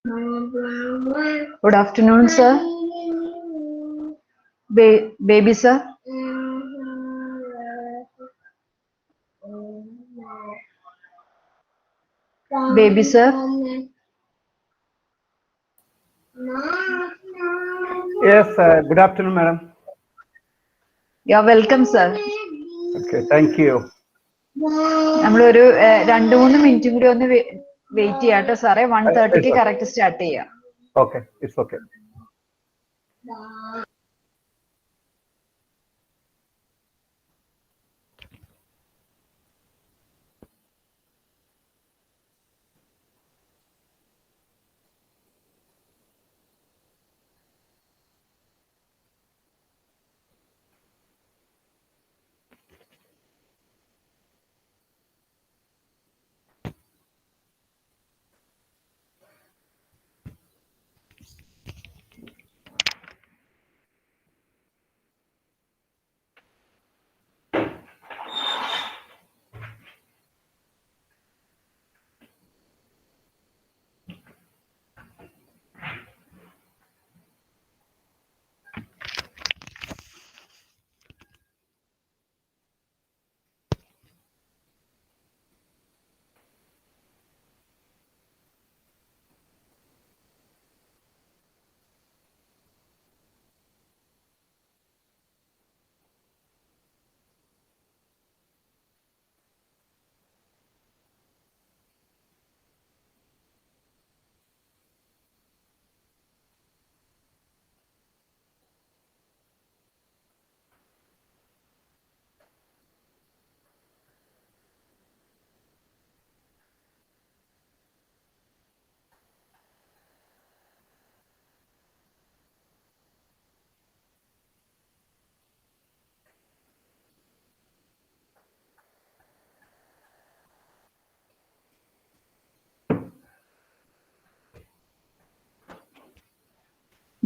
Good afternoon, sir. Baby, sir. Baby, sir. Yes, good afternoon, madam. You're welcome, sir. Okay, thank you. നമ്മളൊരു 2-3 മിനിറ്റും കൂടി ഒന്ന് wait ചെയ്യാട്ടോ സാറേ. 1:30 കറക്റ്റ് സ്റ്റാർട്ട് ചെയ്യാം. Okay, it's okay.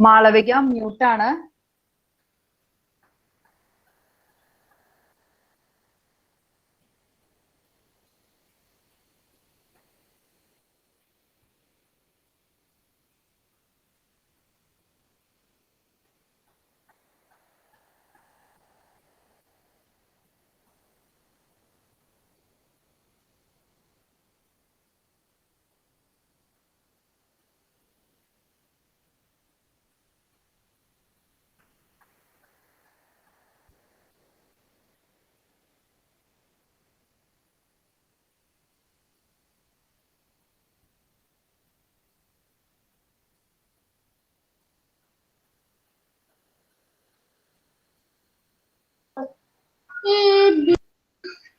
മാളവിക മ്യൂട്ടാണ്.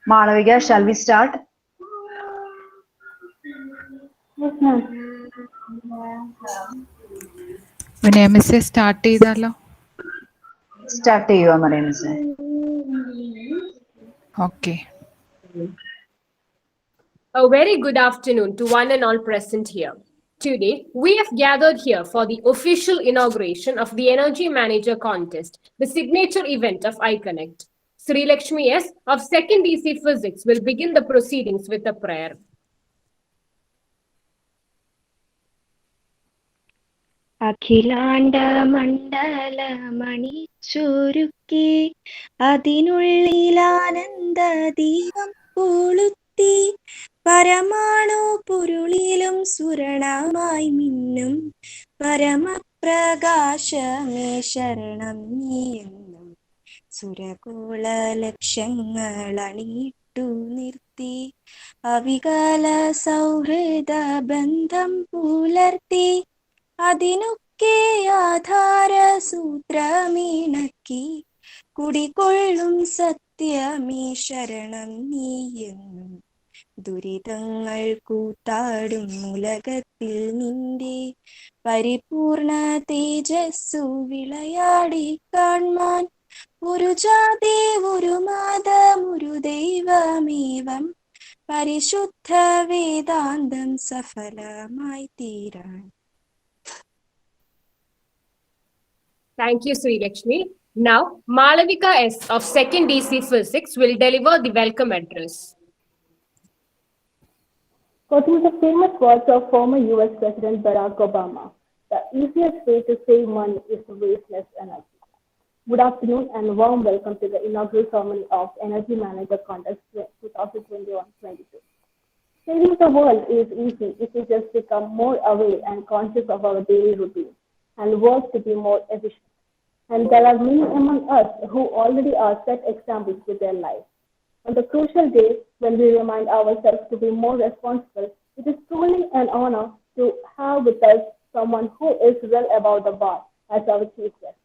Malavika, shall we start? Miss start ചെയ്താലോ? Start ചെയ്യുക മറിയം മിസ്സേ. Okay. A very good afternoon to one and all present here. Today, we have gathered here for the official inauguration of the Energy Manager Contest, the signature event of Iconnect. Sri Lakshmi S. of 2nd DC Physics will begin the proceedings with a prayer. അഖിലാണ്ട മണ്ഡലമണിച്ചൊരുക്കി അതിനുള്ളിലാനന്ദ ദീപം കൊളുത്തി പരമാണു പൊരുളിലും സുരണമായി മിന്നും പരമപ്രകാശമേ ശരണം നീയെന്നും സുരകോള ലക്ഷങ്ങൾ അണിയിട്ടു നിർത്തി അവികല സൗഹൃദ ബന്ധം പുലർത്തി അതിനൊക്കെ ആധാര സൂത്രമിണക്കി കുടികൊള്ളും സത്യമേ ശരണം നീയെന്നും ദുരിതങ്ങൾ കൂത്താടും ഉലകത്തിൽ നിന്റെ പരിപൂർണ തേജസ്സു വിളയാടി കാൺമാൻ ഒരു ജാതി ഒരു മതം ഒരു ദൈവമേവം പരിശുദ്ധ വേദാന്തം സഫലമായി തീരാൻ. Thank you, Sri Lakshmi. Now, Malavika S. of 2nd DC Physics will deliver the welcome address. Quoting the famous words of former US President Barack Obama, the easiest way to save money is to waste less energy. Good afternoon and warm welcome to the inaugural ceremony of Energy Manager Contest 2021-22. Saving the world is easy if we just become more aware and conscious of our daily routine and work to be more efficient. And there are many among us who already are set examples with their lives. On the crucial day when we remind ourselves to be more responsible, it is truly an honor to have with us someone who is well above the bar as our chief guest,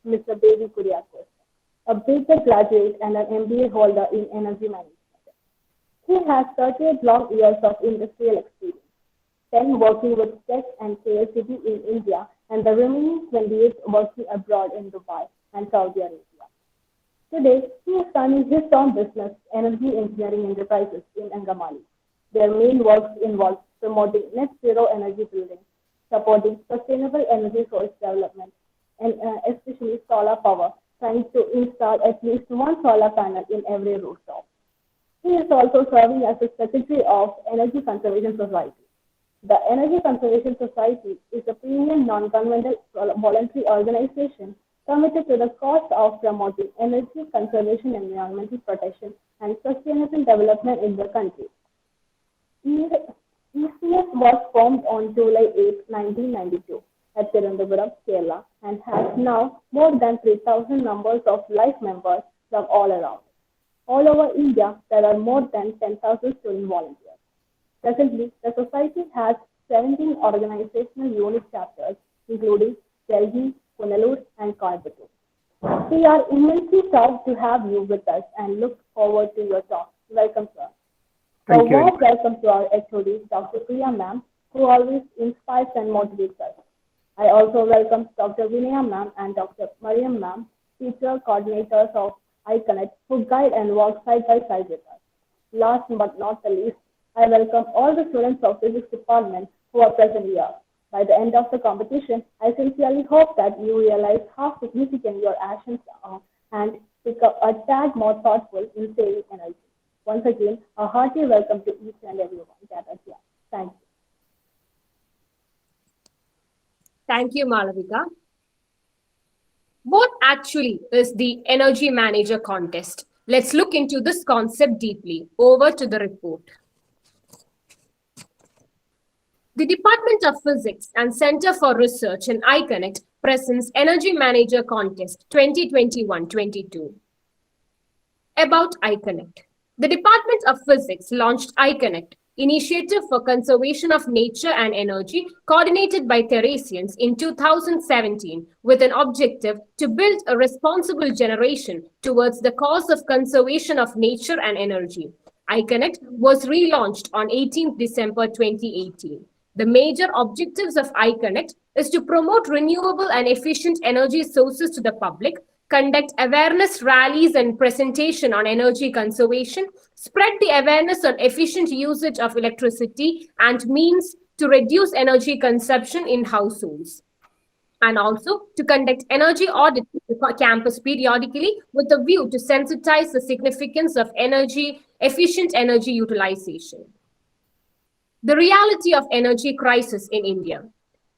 Mr. Devi Kuriakos, a BTech graduate and an MBA holder in energy management. He has 38 long years of industrial experience, 10 working with tech and KSCB in India, and the remaining 28 working abroad in Dubai and Saudi Arabia. Today, he is running his own business, Energy Engineering Enterprises in Angamali. Their main works involve promoting net zero energy buildings, supporting sustainable energy source development, and especially solar power, trying to install at least one solar panel in every rooftop. He is also serving as the Secretary of Energy Conservation Society. The Energy Conservation Society is a premium non-governmental voluntary organization committed to the cause of promoting energy conservation, environmental protection, and sustainable development in the country. ECS was formed on July 8, 1992 at Tirunelveli, Kerala, and has now more than 3,000 numbers of life members from all around. All over India, there are more than 10,000 student volunteers. Presently, the society has 17 organizational unit chapters, including Delhi, Punalur, and Coimbatore. We are immensely proud to have you with us and look forward to your talk. Welcome, sir. Thank you. Warm welcome to our HOD, Dr. Priya ma'am, who always inspires and motivates us. I also welcome Dr. Vinaya ma'am and Dr. Mariam ma'am, teacher coordinators of Iconnect, who guide and walk side by side with us. Last but not the least, I welcome all the students of Physics Department who are present here. By the end of the competition, I sincerely hope that you realize how significant your actions are and become a tad more thoughtful in saving energy. Once again, a hearty welcome to each and everyone gathered here. Thank you. Thank you, Malavika. What actually is the Energy Manager Contest? Let's look into this concept deeply. Over to the report. The Department of Physics and Center for Research in Iconnect presents Energy Manager Contest 2021-22. About Iconnect. The Department of Physics launched Iconnect, Initiative for Conservation of Nature and Energy, coordinated by Theresians in 2017, with an objective to build a responsible generation towards the cause of conservation of nature and energy. Iconnect was relaunched on 18th December 2018. The major objectives of Iconnect is to promote renewable and efficient energy sources to the public, conduct awareness rallies and presentation on energy conservation, spread the awareness on efficient usage of electricity and means to reduce energy consumption in households, and also to conduct energy audits to campus periodically with a view to sensitize the significance of efficient energy utilization. The reality of energy crisis in India.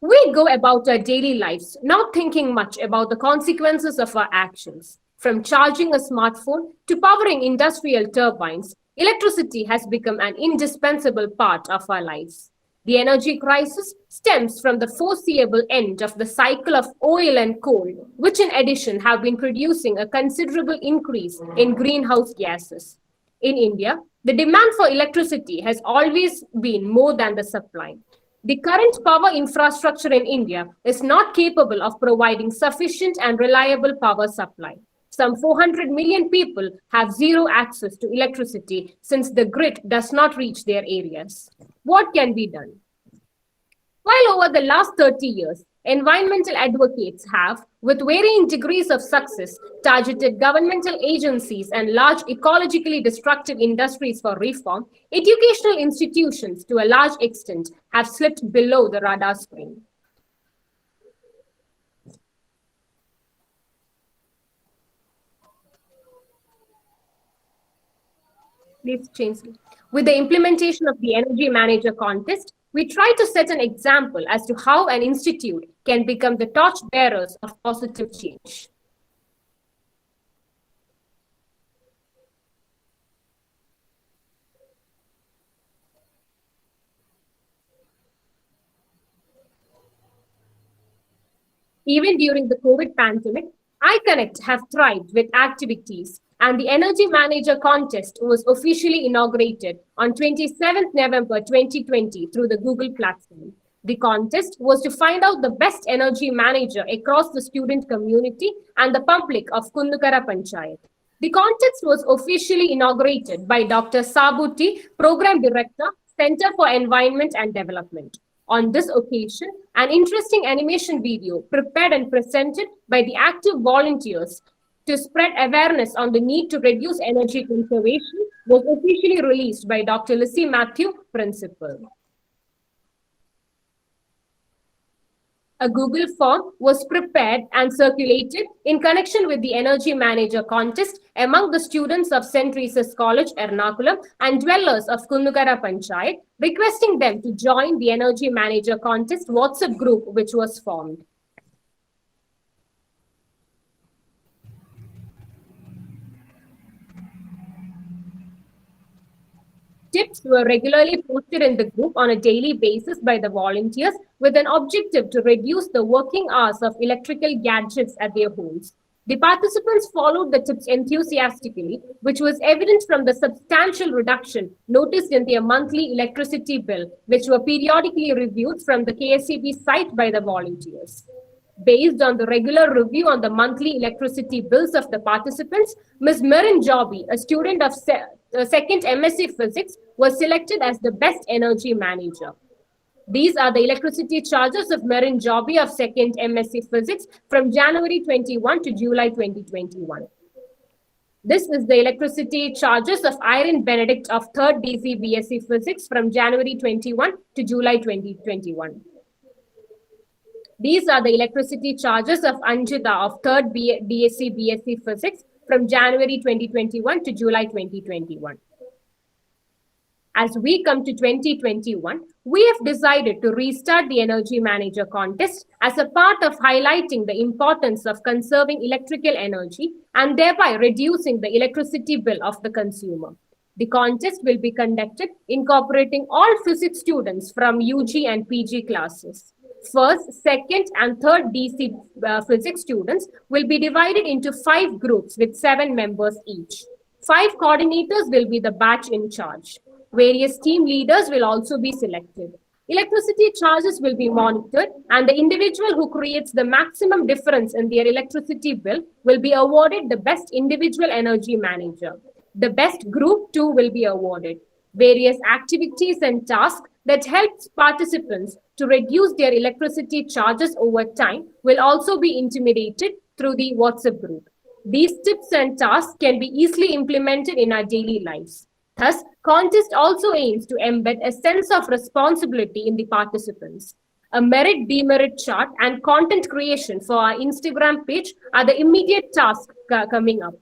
We go about our daily lives not thinking much about the consequences of our actions. From charging a smartphone to powering industrial turbines, electricity has become an indispensable part of our lives. The energy crisis stems from the foreseeable end of the cycle of oil and coal, which in addition have been producing a considerable increase in greenhouse gases. In India, the demand for electricity has always been more than the supply. The current power infrastructure in India is not capable of providing sufficient and reliable power supply. Some 400 million people have zero access to electricity since the grid does not reach their areas. What can be done? While over the last 30 years, environmental advocates have, with varying degrees of success, targeted governmental agencies and large ecologically destructive industries for reform, educational institutions to a large extent have slipped below the radar screen. Please change. With the implementation of the Energy Manager contest, we try to set an example as to how an institute can become the torchbearers of positive change. Even during the COVID pandemic, iConnect have thrived with activities, and the Energy Manager contest was officially inaugurated on 27th November 2020 through the Google platform. The contest was to find out the best energy manager across the student community and the public of Kundukara Panchayat. The contest was officially inaugurated by Dr. Sabuti, Program Director, Center for Environment and Development. On this occasion, an interesting animation video prepared and presented by the active volunteers to spread awareness on the need to reduce energy conservation was officially released by Dr. Lissy Matthew, Principal. A Google form was prepared and circulated in connection with the Energy Manager contest among the students of St. Teresa's College, Ernakulam, and dwellers of Kundukara Panchayat, requesting them to join the Energy Manager contest WhatsApp group, which was formed. Tips were regularly posted in the group on a daily basis by the volunteers with an objective to reduce the working hours of electrical gadgets at their homes. The participants followed the tips enthusiastically, which was evident from the substantial reduction noticed in their monthly electricity bill, which were periodically reviewed from the KSEB site by the volunteers. Based on the regular review on the monthly electricity bills of the participants, Ms. Merin Joby, a student of second MSc Physics, was selected as the best energy manager. These are the electricity charges of Merin Joby of second MSc Physics from January 21 to July 2021. This is the electricity charges of Irene Benedict of third DC BSc Physics from January 21 to July 2021. These are the electricity charges of Anjita of third DSc BSc Physics from January 2021 to July 2021. As we come to 2021, we have decided to restart the Energy Manager contest as a part of highlighting the importance of conserving electrical energy and thereby reducing the electricity bill of the consumer. The contest will be conducted incorporating all physics students from UG and PG classes. First, second, and third DC physics students will be divided into 5 groups with 7 members each. 5 coordinators will be the batch in charge. Various team leaders will also be selected. Electricity charges will be monitored, and the individual who creates the maximum difference in their electricity bill will be awarded the best individual energy manager. The best group 2 will be awarded. Various activities and tasks that helps participants to reduce their electricity charges over time will also be intimidated through the WhatsApp group. These tips and tasks can be easily implemented in our daily lives. Thus, contest also aims to embed a sense of responsibility in the participants. A merit-demerit chart and content creation for our Instagram page are the immediate tasks coming up.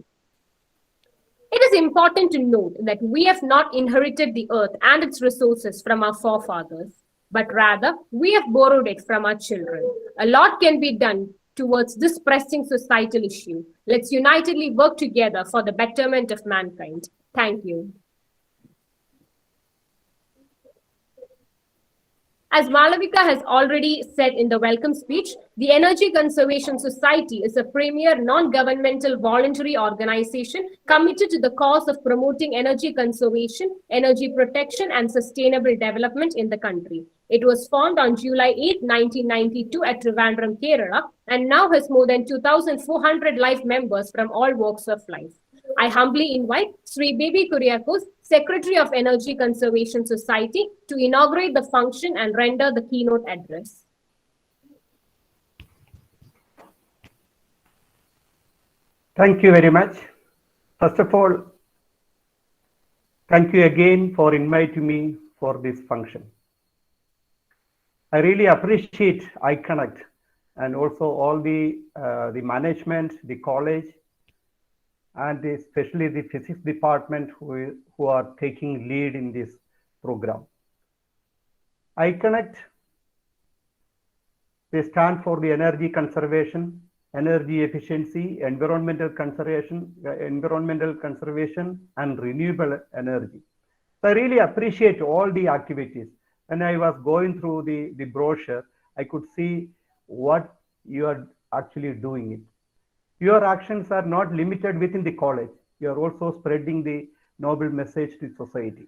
It is important to note that we have not inherited the earth and its resources from our forefathers, but rather we have borrowed it from our children. A lot can be done towards this pressing societal issue. Let's unitedly work together for the betterment of mankind. Thank you. As Malavika has already said in the welcome speech, the Energy Conservation Society is a premier non-governmental voluntary organization committed to the cause of promoting energy conservation, energy protection, and sustainable development in the country. It was formed on July 8, 1992 at Trivandrum, Kerala, and now has more than 2,400 live members from all walks of life. I humbly invite Sri Baby Kuriakos, Secretary of Energy Conservation Society, to inaugurate the function and render the keynote address. Thank you very much. First of all, thank you again for inviting me for this function. I really appreciate iConnect and also all the management, the college, and especially the physics department who are taking lead in this program. Iconnect, they stand for the energy conservation, energy efficiency, environmental conservation, and renewable energy. So I really appreciate all the activities. When I was going through the brochure, I could see what you are actually doing it. Your actions are not limited within the college. You are also spreading the noble message to society.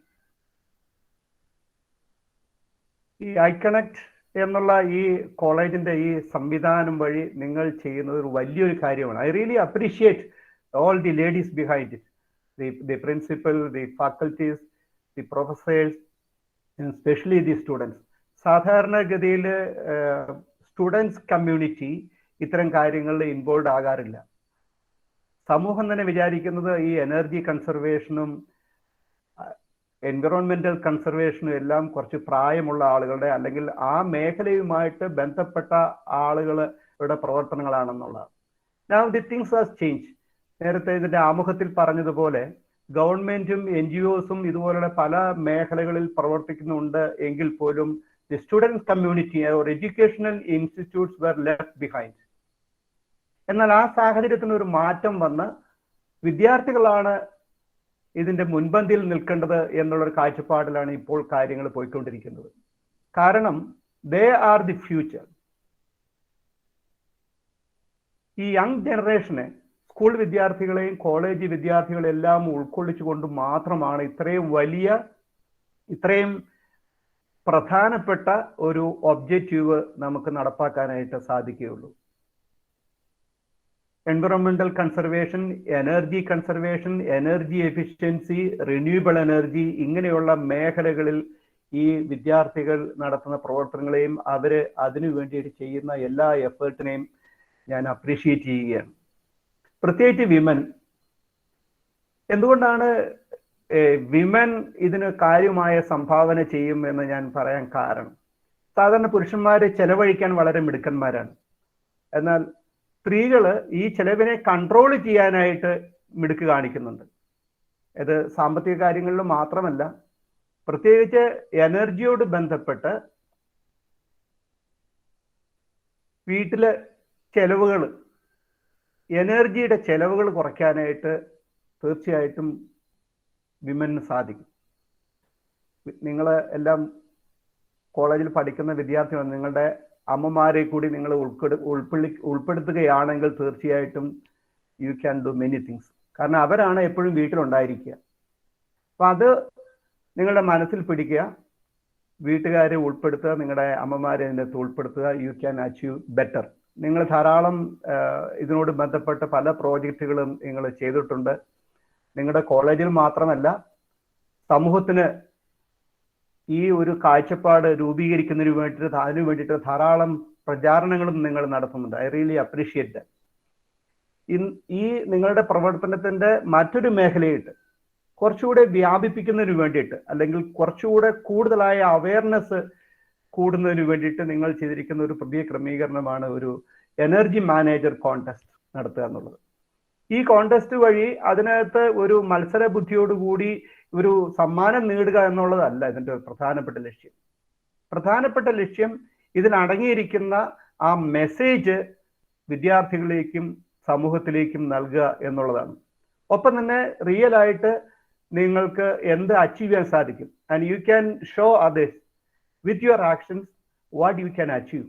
ഈ ഐക്കണക്ട് എന്നുള്ള ഈ കോളേജിന്റെ ഈ സംവിധാനം വഴി നിങ്ങൾ ചെയ്യുന്നത് ഒരു വലിയൊരു കാര്യമാണ്. I really appreciate all the ladies behind it, the principal, the faculties, the professors, especially the students. സാധാരണഗതിയിൽ സ്റ്റുഡൻസ് കമ്മ്യൂണിറ്റി ഇത്തരം കാര്യങ്ങളിൽ ഇൻവോൾവ് ആകാറില്ല. സമൂഹം തന്നെ വിചാരിക്കുന്നത് ഈ എനർജി കൺസർവേഷനും എൻവിറോൺമെന്റൽ കൺസർവേഷനും എല്ലാം കുറച്ച് പ്രായമുള്ള ആളുകളുടെ അല്ലെങ്കിൽ ആ മേഖലയുമായിട്ട് ബന്ധപ്പെട്ട ആളുകളുടെ പ്രവർത്തനങ്ങളാണെന്നുള്ളത്. Now the things has changed. നേരത്തെ ഇതിന്റെ ആമുഖത്തിൽ പറഞ്ഞതുപോലെ ഗവൺമെന്റും NGOസും ഇതുപോലുള്ള പല മേഖലകളിൽ പ്രവർത്തിക്കുന്നുണ്ട് എങ്കിൽ പോലും the student community or educational institutes were left behind. എന്നാൽ ആ സാഹചര്യത്തിന് ഒരു മാറ്റം വന്ന് വിദ്യാർത്ഥികളാണ് ഇതിന്റെ മുൻപന്തിയിൽ നിൽക്കേണ്ടത് എന്നുള്ളൊരു കാഴ്ചപ്പാടിലാണ് ഇപ്പോൾ കാര്യങ്ങൾ പോയിക്കൊണ്ടിരിക്കുന്നത്. കാരണം ദേ ആർ ദി ഫ്യൂച്ചർ. ഈ യങ് ജനറേഷനെ, സ്കൂൾ വിദ്യാർത്ഥികളെയും കോളേജ് വിദ്യാർത്ഥികളെല്ലാം ഉൾക്കൊള്ളിച്ചുകൊണ്ട് മാത്രമാണ് ഇത്രയും പ്രധാനപ്പെട്ട ഒരു ഒബ്ജക്റ്റീവ് നമുക്ക് നടപ്പാക്കാനായിട്ട് സാധിക്കുകയുള്ളൂ. Environmental conservation, energy efficiency, renewable energy, ഇങ്ങനെയുള്ള മേഖലകളിൽ ഈ വിദ്യാർത്ഥികൾ നടത്തുന്ന പ്രവർത്തനങ്ങളെയും അവര് അതിനു വേണ്ടിയിട്ട് ചെയ്യുന്ന എല്ലാ എഫേർട്ടിനെയും ഞാൻ അപ്രീഷിയേറ്റ് ചെയ്യുകയാണ്. പ്രത്യേകിച്ച് വിമൻ. എന്തുകൊണ്ടാണ് വിമൻ ഇതിന് കാര്യമായ സംഭാവന ചെയ്യും എന്ന് ഞാൻ പറയാൻ കാരണം, സാധാരണ പുരുഷന്മാര് ചെലവഴിക്കാൻ വളരെ മിടുക്കന്മാരാണ്. എന്നാൽ സ്ത്രീകള് ഈ ചെലവിനെ കൺട്രോൾ ചെയ്യാനായിട്ട് മിടുക്ക് കാണിക്കുന്നുണ്ട്. ഇത് സാമ്പത്തിക കാര്യങ്ങളിൽ മാത്രമല്ല, പ്രത്യേകിച്ച് എനർജിയോട് ബന്ധപ്പെട്ട് വീട്ടിലെ ചെലവുകൾ, എനർജിയുടെ ചെലവുകൾ കുറയ്ക്കാനായിട്ട് തീർച്ചയായിട്ടും വിമന് സാധിക്കും. നിങ്ങൾ എല്ലാം കോളേജിൽ പഠിക്കുന്ന വിദ്യാർത്ഥികൾ, നിങ്ങളുടെ അമ്മമാരെ കൂടി നിങ്ങൾ ഉൾപ്പെടുത്തുകയാണെങ്കിൽ തീർച്ചയായിട്ടും U can do many things. കാരണം അവരാണ് എപ്പോഴും വീട്ടിലുണ്ടായിരിക്കുക. അപ്പൊ അത് നിങ്ങളുടെ മനസ്സിൽ പിടിക്കുക, വീട്ടുകാരെ ഉൾപ്പെടുത്തുക, നിങ്ങളുടെ അമ്മമാരെ അതിനകത്ത് ഉൾപ്പെടുത്തുക. U can achieve better. നിങ്ങൾ ധാരാളം ഇതിനോട് ബന്ധപ്പെട്ട പല പ്രോജക്റ്റുകളും നിങ്ങൾ ചെയ്തിട്ടുണ്ട്. നിങ്ങളുടെ കോളേജിൽ മാത്രമല്ല, സമൂഹത്തിന് ഈ ഒരു കാഴ്ചപ്പാട് രൂപീകരിക്കുന്നതിന് അതിനു വേണ്ടിയിട്ട് ധാരാളം പ്രചാരണങ്ങളും നിങ്ങൾ നടത്തുന്നുണ്ട്. I really appreciate that. ഈ നിങ്ങളുടെ പ്രവർത്തനത്തിന്റെ മറ്റൊരു മേഖലയായിട്ട് കുറച്ചുകൂടെ വ്യാപിപ്പിക്കുന്നതിന് വേണ്ടിയിട്ട്, അല്ലെങ്കിൽ കുറച്ചുകൂടെ കൂടുതലായ അവയർനെസ് കൂടുന്നതിന് വേണ്ടിയിട്ട് നിങ്ങൾ ചെയ്തിരിക്കുന്ന ഒരു പുതിയ ക്രമീകരണമാണ് ഒരു എനർജി മാനേജർ കോൺടെസ്റ്റ് നടത്തുക എന്നുള്ളത്. ഈ കോൺടെസ്റ്റ് വഴി അതിനകത്ത് ഒരു മത്സര ബുദ്ധിയോടുകൂടി ഒരു സമ്മാനം നേടുക എന്നുള്ളതല്ല ഇതിൻ്റെ പ്രധാനപ്പെട്ട ലക്ഷ്യം. പ്രധാനപ്പെട്ട ലക്ഷ്യം ഇതിലടങ്ങിയിരിക്കുന്ന ആ മെസ്സേജ് വിദ്യാർത്ഥികളിലേക്കും സമൂഹത്തിലേക്കും നൽകുക എന്നുള്ളതാണ്. ഒപ്പം തന്നെ റിയൽ ആയിട്ട് നിങ്ങൾക്ക് എന്ത് അച്ചീവ് ചെയ്യാൻ സാധിക്കും. And you can show others with your actions what you can achieve,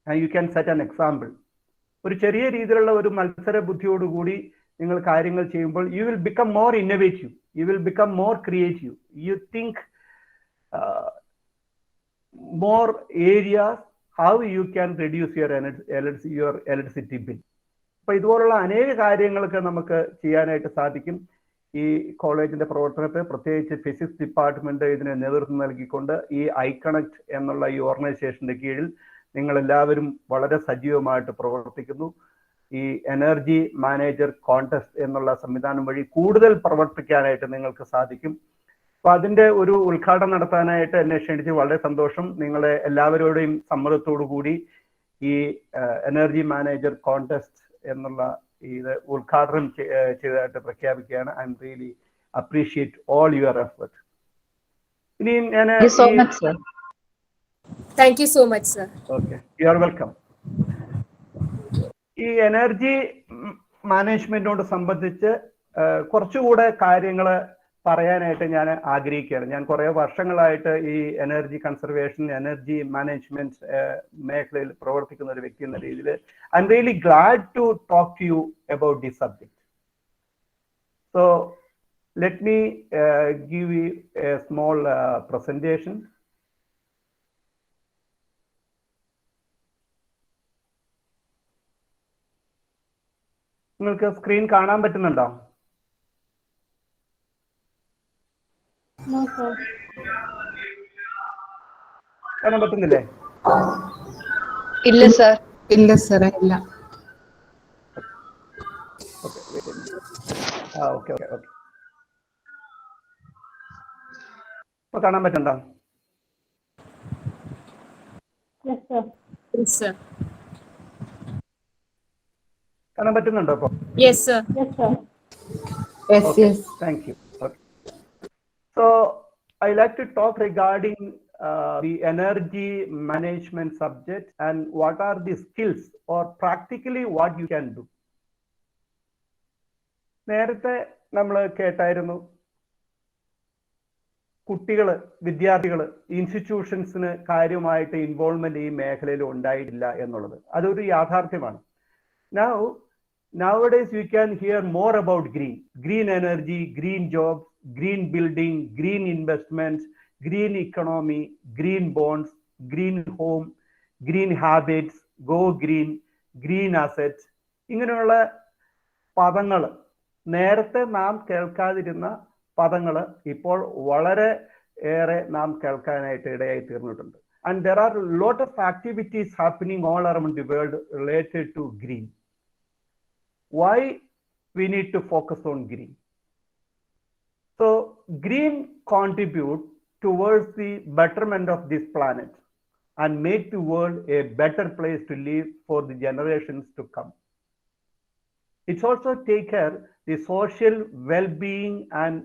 and you can set an example. ഒരു ചെറിയ രീതിയിലുള്ള ഒരു മത്സര ബുദ്ധിയോടുകൂടി നിങ്ങൾ കാര്യങ്ങൾ ചെയ്യുമ്പോൾ you will become more innovative, you will become more creative, you think more areas how you can reduce your electricity bill. അപ്പോൾ ഇതുപോലുള്ള അനേക കാര്യങ്ങളൊക്കെ നമുക്ക് ചെയ്യാനായിട്ട് സാധിക്കും. ഈ കോളേജിന്റെ പ്രവർത്തനത്തെ പ്രത്യേകിച്ച് ഫിസിക്സ് ഡിപ്പാർട്ട്മെന്റ് ഇതിന് നേതൃത്വം നൽകിക്കൊണ്ട് ഈ ഐക്കണക്ട് എന്നുള്ള ഈ ഓർഗനൈസേഷന്റെ കീഴിൽ നിങ്ങൾ എല്ലാവരും വളരെ സജീവമായിട്ട് പ്രവർത്തിക്കുന്നു. ഈ എനർജി മാനേജർ കോൺടെസ്റ്റ് എന്നുള്ള സംവിധാനം വഴി കൂടുതൽ പ്രവർത്തിക്കാനായിട്ട് നിങ്ങൾക്ക് സാധിക്കും. അപ്പൊ അതിന്റെ ഒരു ഉദ്ഘാടനം നടത്താനായിട്ട് എന്നെ ക്ഷണിച്ച് വളരെ സന്തോഷം. നിങ്ങളെ എല്ലാവരോടെയും സമ്മതത്തോടു കൂടി ഈ എനർജി മാനേജർ കോൺടെസ്റ്റ് എന്നുള്ള ഇത് ഉദ്ഘാടനം ചെയ്തതായിട്ട് പ്രഖ്യാപിക്കുകയാണ്. I am really appreciate all your effort. ഇനി ഞാൻ Thank you so much, sir. Okay, you are welcome. ഈ എനർജി മാനേജ്മെന്റിനോട് സംബന്ധിച്ച് കുറച്ചുകൂടെ കാര്യങ്ങൾ പറയാനായിട്ട് ഞാൻ ആഗ്രഹിക്കുകയാണ്. ഞാൻ കുറേ വർഷങ്ങളായിട്ട് ഈ എനർജി കൺസർവേഷൻ, എനർജി മാനേജ്മെന്റ് മേഖലയിൽ പ്രവർത്തിക്കുന്ന ഒരു വ്യക്തി എന്ന രീതിയിൽ I am really glad to talk to you about this subject. So let me give you a small presentation. നിങ്ങൾക്ക് സ്ക്രീൻ കാണാൻ പറ്റുന്നുണ്ടോ? കാണാൻ പറ്റുന്നില്ലേ? ഇല്ല സർ. ഇല്ല സാറേ, ഇല്ല. ഓക്കെ. ഇപ്പൊ കാണാൻ പറ്റണ്ടോ? Yes, sir. Yes, sir. കാണാൻ പറ്റുന്നുണ്ടോ ഇപ്പൊ? Yes, sir. Yes, sir. Yes, Okay, yes. thank you. Okay. So I like to talk regarding the energy management subject and what are the skills or practically what you can do. നേരത്തെ നമ്മൾ കേട്ടായിരുന്നു കുട്ടികള്, വിദ്യാർത്ഥികള് ഇൻസ്റ്റിറ്റ്യൂഷൻസിന് കാര്യമായിട്ട് involvement ഈ മേഖലയിൽ ഉണ്ടായിട്ടില്ല എന്നുള്ളത്. അതൊരു യാഥാർത്ഥ്യമാണ്. Nowadays you can hear more about green energy, green jobs, green building, green investments, green economy, green bonds, green home, green habits, go green assets. ഇങ്ങനെയുള്ള പദങ്ങൾ, നേരത്തെ നാം കേൾക്കാതിരുന്ന പദങ്ങൾ ഇപ്പോൾ വളരെ ഏറെ നാം കേൾക്കാനായിട്ട് ഇടയായി തീർന്നിട്ടുണ്ട്. And there are a lot of activities happening all around the world related to green. Why we need to focus on green? So green contribute towards the betterment of this planet and make the world a better place to live for the generations to come. It's also take care the social well-being and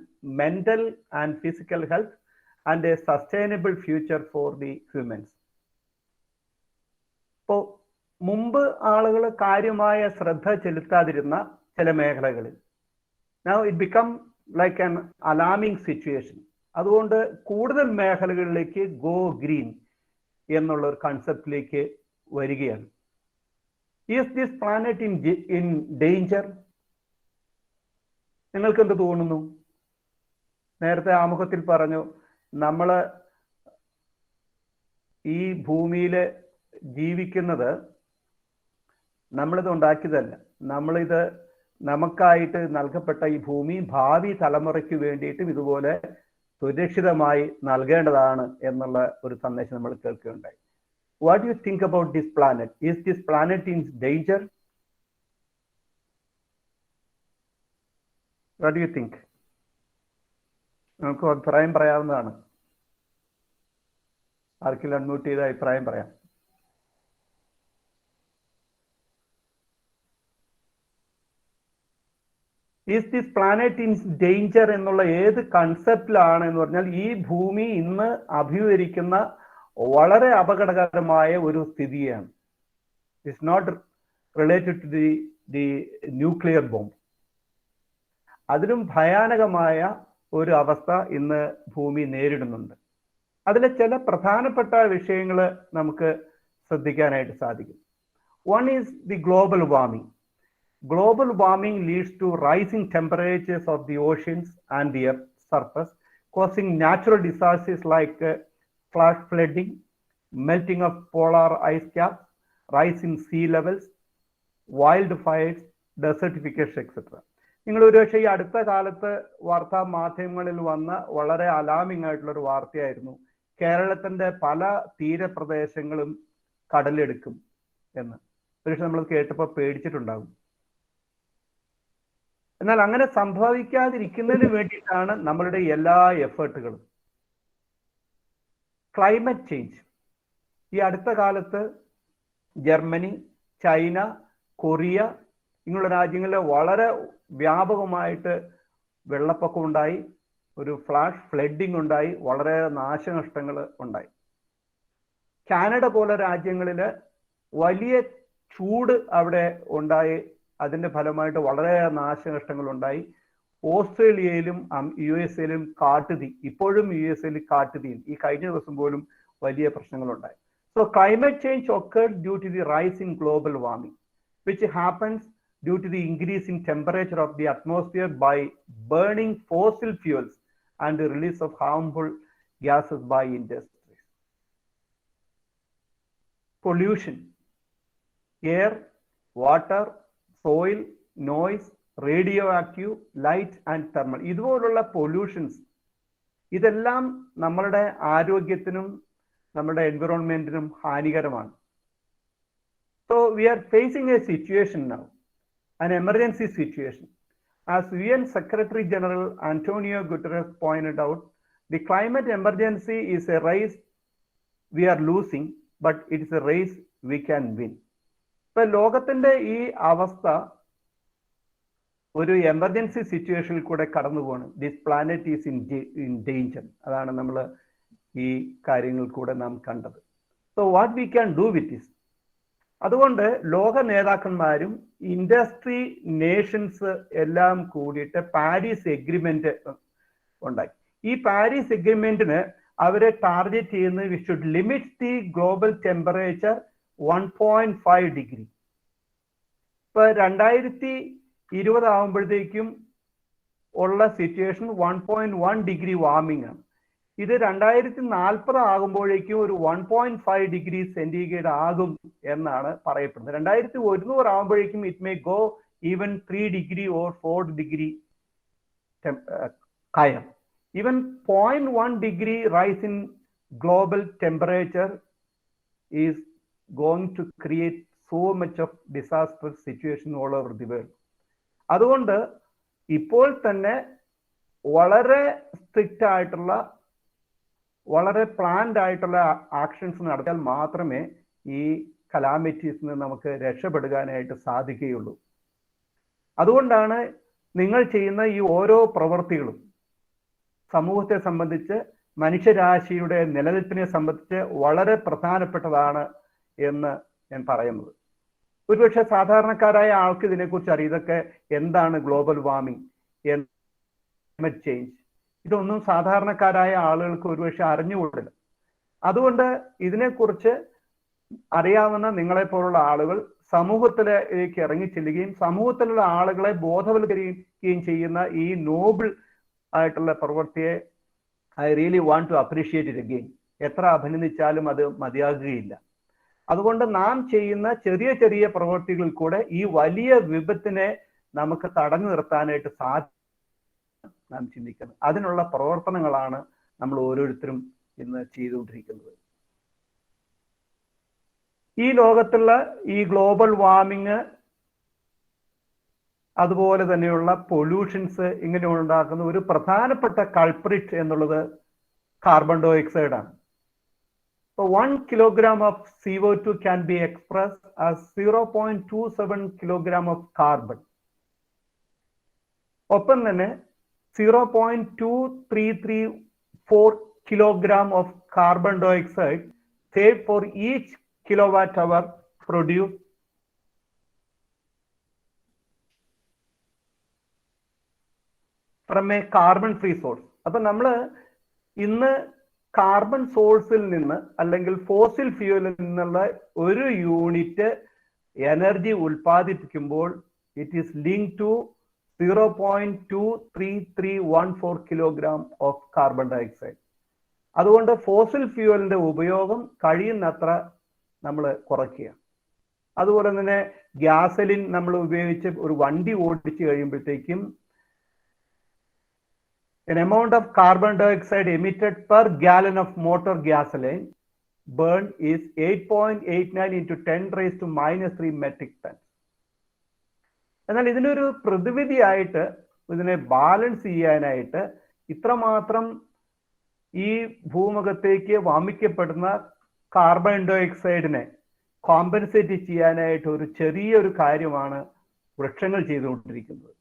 mental and physical health and a sustainable future for the humans. So മുമ്പ് ആളുകൾ കാര്യമായ ശ്രദ്ധ ചെലുത്താതിരുന്ന ചില മേഖലകളിൽ now it become like an alarming situation. അതുകൊണ്ട് കൂടുതൽ മേഖലകളിലേക്ക് go green എന്നുള്ള ഒരു കൺസെപ്റ്റിലേക്ക് വരികയാണ്. Is this planet in danger? നിങ്ങൾക്ക് എന്ത് തോന്നുന്നു? നേരത്തെ ആമുഖത്തിൽ പറഞ്ഞു, നമ്മൾ ഈ ഭൂമിയിൽ ജീവിക്കുന്നത് നമ്മളിത് ഉണ്ടാക്കിയതല്ല. നമ്മളിത് നമുക്കായിട്ട് നൽകപ്പെട്ട ഈ ഭൂമി ഭാവി തലമുറയ്ക്ക് വേണ്ടിയിട്ടും ഇതുപോലെ സുരക്ഷിതമായി നൽകേണ്ടതാണ് എന്നുള്ള ഒരു സന്ദേശം നമ്മൾ കേൾക്കുകയുണ്ടായി. What do you think about this planet? Is this planet in danger? What do you think? നമുക്ക് അഭിപ്രായം പറയാവുന്നതാണ്. ആർക്കെങ്കിലും അൺമ്യൂട്ട് ചെയ്ത അഭിപ്രായം പറയാം. Is this planet in danger എന്നുള്ള ഏത് കൺസെപ്റ്റിലാണ് എന്ന് പറഞ്ഞാൽ ഈ ഭൂമി ഇന്ന് അഭിമുഖീകരിക്കുന്ന വളരെ അപകടകരമായ ഒരു സ്ഥിതിയാണ്. It's not related to the nuclear bomb. അതിലും ഭയാനകമായ ഒരു അവസ്ഥ ഇന്ന് ഭൂമി നേരിടുന്നുണ്ട്. അതിലെ ചില പ്രധാനപ്പെട്ട വിഷയങ്ങൾ നമുക്ക് ശ്രദ്ധിക്കാനായിട്ട് സാധിക്കും. One is the global warming. Global warming leads to rising temperatures of the oceans and the earth's surface, causing natural disasters like flash flooding, melting of polar ice caps, rise in sea levels, wildfires, desertification, etc. നിങ്ങൾ ഒരുപക്ഷെ ഈ അടുത്ത കാലത്ത് വാർത്താ മാധ്യമങ്ങളിൽ വന്ന വളരെ alarming ആയിട്ടുള്ള ഒരു വാർത്തയായിരുന്നു കേരളത്തിന്റെ പല തീരപ്രദേശങ്ങളും കടലെടുക്കും എന്ന്. ഒരുപക്ഷെ നമ്മൾ കേട്ടപ്പോൾ പേടിച്ചിട്ടുണ്ടാകും. എന്നാൽ അങ്ങനെ സംഭവിക്കാതിരിക്കുന്നതിന് വേണ്ടിയിട്ടാണ് നമ്മളുടെ എല്ലാ എഫേർട്ടുകളും. ക്ലൈമറ്റ് ചേഞ്ച്, ഈ അടുത്ത കാലത്ത് ജർമ്മനി, ചൈന, കൊറിയ ഇങ്ങനെയുള്ള രാജ്യങ്ങളിൽ വളരെ വ്യാപകമായിട്ട് വെള്ളപ്പൊക്കം ഉണ്ടായി, ഒരു ഫ്ലാഷ് ഫ്ലഡിങ് ഉണ്ടായി, വളരെ നാശനഷ്ടങ്ങൾ ഉണ്ടായി. കാനഡ പോലെ രാജ്യങ്ങളിൽ വലിയ ചൂട് അവിടെ ഉണ്ടായി, അതിൻ്റെ ഫലമായിട്ട് വളരെ നാശനഷ്ടങ്ങൾ ഉണ്ടായി. ഓസ്ട്രേലിയയിലും USA കാട്ടുതീ, ഇപ്പോഴും USA കാട്ടുതീ, ഈ കഴിഞ്ഞ ദിവസം പോലും വലിയ പ്രശ്നങ്ങളുണ്ടായി. So climate change occurred due to the rise in global warming, which happens due to the increase in temperature of the atmosphere by burning fossil fuels and the release of harmful gases by industries. Pollution, air, water, soil, noise, radioactive, light and thermal. ഇതുപോലുള്ള pollutions ഇതെല്ലാം നമ്മളുടെ ആരോഗ്യത്തിനും നമ്മുടെ എൻവിറോൺമെന്റിനും ഹാനികരമാണ്. So we are facing a situation now, an emergency situation. As UN Secretary General Antonio Guterres pointed out, the climate emergency is a race we are losing, but it is a race we can win. ഇപ്പൊ ലോകത്തിന്റെ ഈ അവസ്ഥ ഒരു emergency സിറ്റുവേഷനിൽ കൂടെ കടന്നു പോകണം. This planet is in danger. അതാണ് നമ്മൾ ഈ കാര്യങ്ങൾ കൂടെ നാം കണ്ടത്. So what we can do with this? അതുകൊണ്ട് ലോക നേതാക്കന്മാരും ഇൻഡസ്ട്രി നേഷൻസ് എല്ലാം കൂടിയിട്ട് പാരീസ് എഗ്രിമെന്റ് ഉണ്ടാക്കി. ഈ പാരീസ് എഗ്രിമെന്റിന് അവരെ ടാർഗറ്റ് ചെയ്യുന്നത് we should limit the global temperature 1.5 degree. ഇപ്പൊ 2020 ആകുമ്പോഴത്തേക്കും ഉള്ള സിറ്റുവേഷൻ 1.1 ഡിഗ്രി വാർമിംഗ് ആണ്. ഇത് 2040 ആകുമ്പോഴേക്കും ഒരു 1.5 ഡിഗ്രി സെന്റിഗ്രേഡ് ആകും എന്നാണ് പറയപ്പെടുന്നത്. 2100 ആകുമ്പോഴേക്കും it may go even 3 degree or 4 degree higher. Even 0.1 degree rise in global temperature is going to create so much of disastrous situation all over the world. അതുകൊണ്ട് ഇപ്പോൾ തന്നെ വളരെ സ്ട്രിക്റ്റ് ആയിട്ടുള്ള വളരെ പ്ലാൻഡ് ആയിട്ടുള്ള ആക്ഷൻസ് നടത്തിയാൽ മാത്രമേ ഈ കലാമിറ്റീസിൽ നിന്ന് നമുക്ക് രക്ഷപ്പെടുവാനായിട്ട് സാധിക്കുകയുള്ളൂ. അതുകൊണ്ടാണ് നിങ്ങൾ ചെയ്യുന്ന ഈ ഓരോ പ്രവൃത്തികളും സമൂഹത്തെ സംബന്ധിച്ച് മനുഷ്യരാശിയുടെ നിലനിൽപ്പിനെ സംബന്ധിച്ച് വളരെ പ്രധാനപ്പെട്ടതാണ് എന്ന് ഞാൻ പറയുന്നത്. ഒരുപക്ഷെ സാധാരണക്കാരായ ആൾക്ക് ഇതിനെക്കുറിച്ച് അറിയാം. ഇതൊക്കെ എന്താണ് ഗ്ലോബൽ വാർമിംഗ്, ക്ലൈമറ്റ് ചേഞ്ച്, ഇതൊന്നും സാധാരണക്കാരായ ആളുകൾക്ക് ഒരുപക്ഷെ അറിഞ്ഞുകൂടില്ല. അതുകൊണ്ട് ഇതിനെക്കുറിച്ച് അറിയാവുന്ന നിങ്ങളെപ്പോലുള്ള ആളുകൾ സമൂഹത്തിലേക്ക് ഇറങ്ങിച്ചെല്ലുകയും സമൂഹത്തിലുള്ള ആളുകളെ ബോധവൽക്കരിക്കുകയും ചെയ്യുന്ന ഈ നോബിൾ ആയിട്ടുള്ള പ്രവൃത്തിയെ I really want to appreciate it again. എത്ര അഭിനന്ദിച്ചാലും അത് മതിയാകുകയില്ല. അതുകൊണ്ട് നാം ചെയ്യുന്ന ചെറിയ ചെറിയ പ്രവൃത്തികളിൽ കൂടെ ഈ വലിയ വിപത്തിനെ നമുക്ക് തടഞ്ഞു നിർത്താനായിട്ട് നാം ചിന്തിക്കുന്നത്. അതിനുള്ള പ്രവർത്തനങ്ങളാണ് നമ്മൾ ഓരോരുത്തരും ഇന്ന് ചെയ്തുകൊണ്ടിരിക്കുന്നത്. ഈ ലോകത്തുള്ള ഈ ഗ്ലോബൽ വാർമിങ് അതുപോലെ തന്നെയുള്ള പൊല്യൂഷൻസ് ഇങ്ങനെ ഉണ്ടാക്കുന്ന ഒരു പ്രധാനപ്പെട്ട കൾപ്രിറ്റ് എന്നുള്ളത് കാർബൺ ഡൈ ഓക്സൈഡ് ആണ്. So 1 kilogram of CO2 can be expressed as 0.27 kilogram of carbon. ഒപ്പം തന്നെ 0.2334 kilogram of carbon dioxide saved for each kilowatt hour produced from a carbon free source. അപ്പൊ നമ്മൾ ഇന്ന് കാർബൺ സോഴ്സിൽ നിന്ന് അല്ലെങ്കിൽ ഫോസിൽ ഫ്യൂവലിൽ നിന്നുള്ള ഒരു യൂണിറ്റ് എനർജി ഉൽപ്പാദിപ്പിക്കുമ്പോൾ it is link to 0.23314 kilogram of carbon dioxide. അതുകൊണ്ട് ഫോസിൽ ഫ്യൂവലിന്റെ ഉപയോഗം കഴിയുന്നത്ര നമ്മൾ കുറയ്ക്കുക. അതുപോലെ തന്നെ ഗ്യാസലിൻ നമ്മൾ ഉപയോഗിച്ച് ഒരു വണ്ടി ഓടിച്ചു കഴിയുമ്പോഴത്തേക്കും an amount of carbon dioxide emitted per gallon of motor gasoline burn is 8.89 into 10 raised to -3 metric tons. എന്നാൽ ഇതിനൊരു പ്രതിവിധിയായിട്ട് ഇതിനെ ബാലൻസ് ചെയ്യാനായിട്ട് ഇത്രമാത്രം ഈ ഭൂമുഖത്തേക്ക് വമിക്കപ്പെടുന്ന കാർബൺ ഡയോക്സൈഡിനെ കോമ്പൻസേറ്റ് ചെയ്യാനായിട്ട് ഒരു ചെറിയൊരു കാര്യമാണ് വൃക്ഷങ്ങൾ ചെയ്തുകൊണ്ടിരിക്കുന്നത്.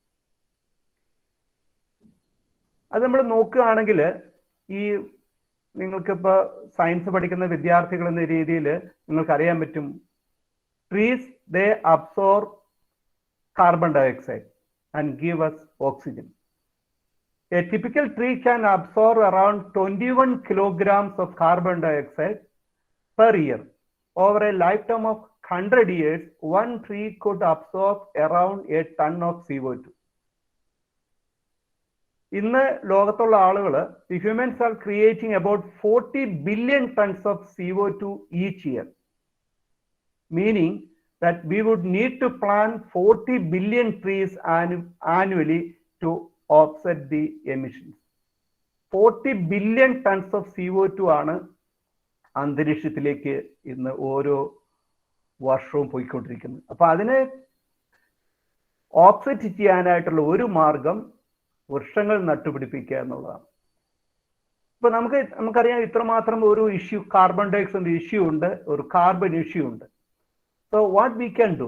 അത് നമ്മൾ നോക്കുകയാണെങ്കിൽ ഈ നിങ്ങൾക്കിപ്പോൾ സയൻസ് പഠിക്കുന്ന വിദ്യാർത്ഥികൾ എന്ന രീതിയിൽ നിങ്ങൾക്കറിയാൻ പറ്റും, trees they absorb carbon dioxide and give us oxygen. A typical tree can absorb around 21 kilograms of carbon dioxide per year. Over a lifetime of 100 years, one tree could absorb around a ton of CO2. ഇന്ന് ലോകത്തുള്ള ആളുകൾ, the humans are creating about 40 billion tons of CO2 each year, meaning that we would need to plant 40 billion trees annually to offset the emissions. 40 billion tons of CO2 ആണ് അന്തരീക്ഷത്തിലേക്ക് ഇന്ന് ഓരോ വർഷവും പോയിക്കൊണ്ടിരിക്കുന്നത്. അപ്പൊ അതിനെ ഓഫ്സെറ്റ് ചെയ്യാനായിട്ടുള്ള ഒരു മാർഗം വൃക്ഷങ്ങൾ നട്ടുപിടിപ്പിക്കുക എന്നുള്ളതാണ്. ഇപ്പൊ നമുക്കറിയാം ഇത്രമാത്രം ഒരു ഇഷ്യൂ, കാർബൺ ഡയോക്സൈഡ് ഇഷ്യൂ ഉണ്ട്, ഒരു കാർബൺ ഇഷ്യൂ ഉണ്ട്. So what we can do,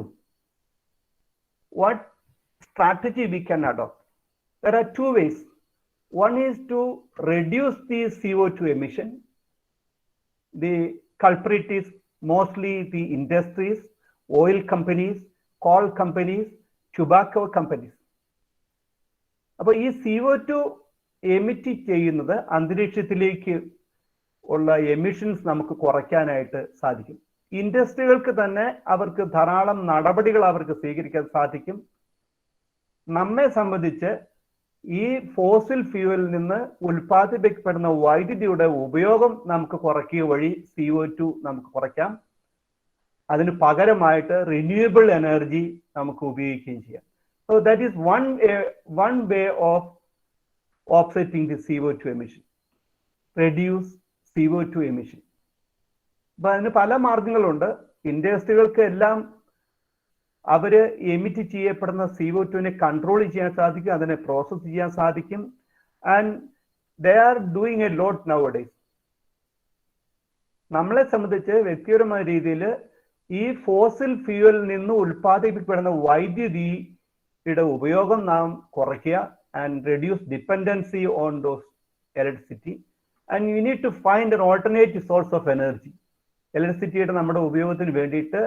what strategy we can adopt? There are two ways. One is to reduce the CO2 emission. The culprit is mostly the industries, oil companies, coal companies, tobacco companies. അപ്പോൾ ഈ CO2 emit ചെയ്യുന്നത് അന്തരീക്ഷത്തിലേക്ക് ഉള്ള emissions നമുക്ക് കുറയ്ക്കാനായിട്ട് സാധിക്കും. ഇൻഡസ്ട്രികൾക്ക് തന്നെ അവർക്ക് ധാരാളം നടപടികൾ അവർക്ക് സ്വീകരിക്കാൻ സാധിക്കും. നമ്മെ സംബന്ധിച്ച് ഈ ഫോസിൽ ഫ്യൂവലിൽ നിന്ന് ഉൽപ്പാദിപ്പിക്കപ്പെടുന്ന വൈദ്യുതിയുടെ ഉപയോഗം നമുക്ക് കുറയ്ക്കുക വഴി CO2 നമുക്ക് കുറയ്ക്കാം. അതിന് പകരമായിട്ട് റിന്യൂവബിൾ എനർജി നമുക്ക് ഉപയോഗിക്കുകയും ചെയ്യാം. So that is one way of offsetting the CO2 emission. Reduce CO2 emission. അപ്പൊ അതിന് പല മാർഗങ്ങളുണ്ട്. ഇൻഡസ്ട്രികൾക്ക് എല്ലാം അവര് എമിറ്റ് ചെയ്യപ്പെടുന്ന CO2 കൺട്രോൾ ചെയ്യാൻ സാധിക്കും, അതിനെ പ്രോസസ് ചെയ്യാൻ സാധിക്കും. And they are doing a lot now days. നമ്മളെ സംബന്ധിച്ച് വ്യക്തിപരമായ രീതിയിൽ ഈ ഫോസിൽ ഫ്യൂവലിൽ നിന്ന് ഉൽപ്പാദിപ്പിക്കപ്പെടുന്ന വൈദ്യുതിയുടെ ഉപയോഗം നാം കുറയ്ക്കുക, and reduce dependency on those electricity. And you need to find an alternative source of energy. ഇലക്ട്രിസിറ്റിയുടെ നമ്മുടെ ഉപയോഗത്തിന് വേണ്ടിയിട്ട്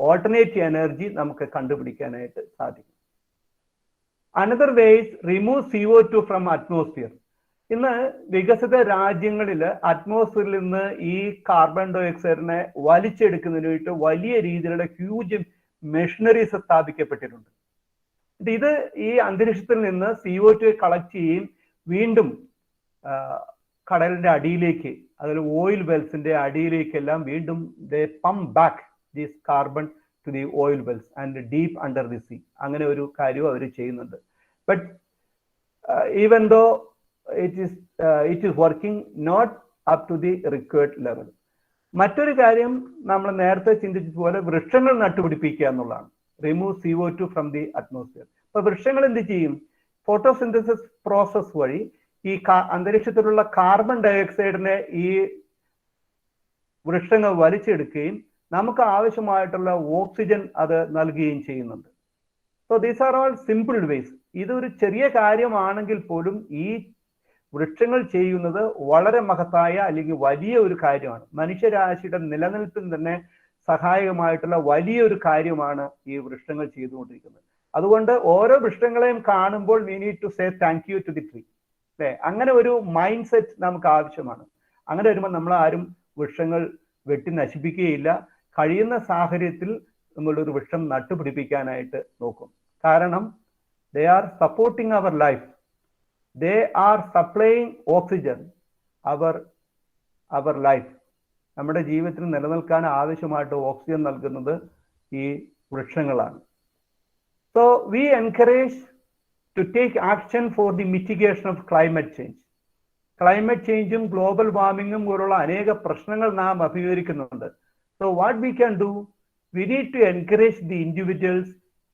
ഓൾട്ടർനേറ്റീവ് എനർജി നമുക്ക് കണ്ടുപിടിക്കാനായിട്ട് സാധിക്കും. Another ways remove CO2 from atmosphere. ഇന്ന് വികസിത രാജ്യങ്ങളിൽ അറ്റ്മോസ്ഫിയറിൽ നിന്ന് ഈ കാർബൺ ഡയോക്സൈഡിനെ വലിച്ചെടുക്കുന്നതിന് വേണ്ടിയിട്ട് വലിയ രീതിയിലുള്ള ഹ്യൂജ് മെഷീനറീസ് സ്ഥാപിക്കപ്പെട്ടിട്ടുണ്ട്. ഇത് ഈ അന്തരീക്ഷത്തിൽ നിന്ന് CO2 കളക്ട് ചെയ്യുകയും വീണ്ടും കടലിന്റെ അടിയിലേക്ക്, അതിൽ ഓയിൽ വെൽസിന്റെ അടിയിലേക്കെല്ലാം വീണ്ടും they pump back this carbon to the oil wells and deep under the sea. അങ്ങനെ ഒരു കാര്യവും അവർ ചെയ്യുന്നുണ്ട്. But even though it is working not up to the required level. മറ്റൊരു കാര്യം നമ്മൾ നേരത്തെ ചിന്തിച്ചതുപോലെ വൃക്ഷങ്ങൾ നട്ടുപിടിപ്പിക്കുക എന്നുള്ളതാണ്. Remove CO2 from the atmosphere. അപ്പൊ വൃക്ഷങ്ങൾ എന്ത് ചെയ്യും? ഫോട്ടോസിന്തസിസ് പ്രോസസ് വഴി ഈ അന്തരീക്ഷത്തിലുള്ള കാർബൺ ഡയോക്സൈഡിനെ ഈ വൃക്ഷങ്ങൾ വലിച്ചെടുക്കുകയും നമുക്ക് ആവശ്യമായിട്ടുള്ള ഓക്സിജൻ അത് നൽകുകയും ചെയ്യുന്നുണ്ട്. So these are all simple ways. ഇതൊരു ചെറിയ കാര്യമാണെങ്കിൽ പോലും ഈ വൃക്ഷങ്ങൾ ചെയ്യുന്നത് വളരെ മഹത്തായ അല്ലെങ്കിൽ വലിയ ഒരു കാര്യമാണ്. മനുഷ്യരാശിയുടെ നിലനിൽപ്പിന് തന്നെ സഹായകമായിട്ടുള്ള വലിയൊരു കാര്യമാണ് ഈ വൃക്ഷങ്ങൾ ചെയ്തുകൊണ്ടിരിക്കുന്നത്. അതുകൊണ്ട് ഓരോ വൃക്ഷങ്ങളെയും കാണുമ്പോൾ we need to say thank you to the tree. അല്ലേ? അങ്ങനെ ഒരു മൈൻഡ് സെറ്റ് നമുക്ക് ആവശ്യമാണ്. അങ്ങനെ വരുമ്പോൾ നമ്മൾ ആരും വൃക്ഷങ്ങൾ വെട്ടി നശിപ്പിക്കുകയില്ല. കഴിയുന്ന സാഹചര്യത്തിൽ നമ്മളൊരു വൃക്ഷം നട്ടുപിടിപ്പിക്കാനായിട്ട് നോക്കും. കാരണം they are supporting our life, they are supplying oxygen our life. നമ്മുടെ ജീവിതത്തിൽ നിലനിൽക്കാൻ ആവശ്യമായിട്ട് ഓക്സിജൻ നൽകുന്നത് ഈ വൃക്ഷങ്ങളാണ്. So we encourage to take action for the mitigation of climate change. Climate change global warming പോലുള്ള അനേക പ്രശ്നങ്ങൾ നാം അഭിമുഖീകരിക്കുന്നുണ്ട്. So what we can do, we need to encourage the individuals,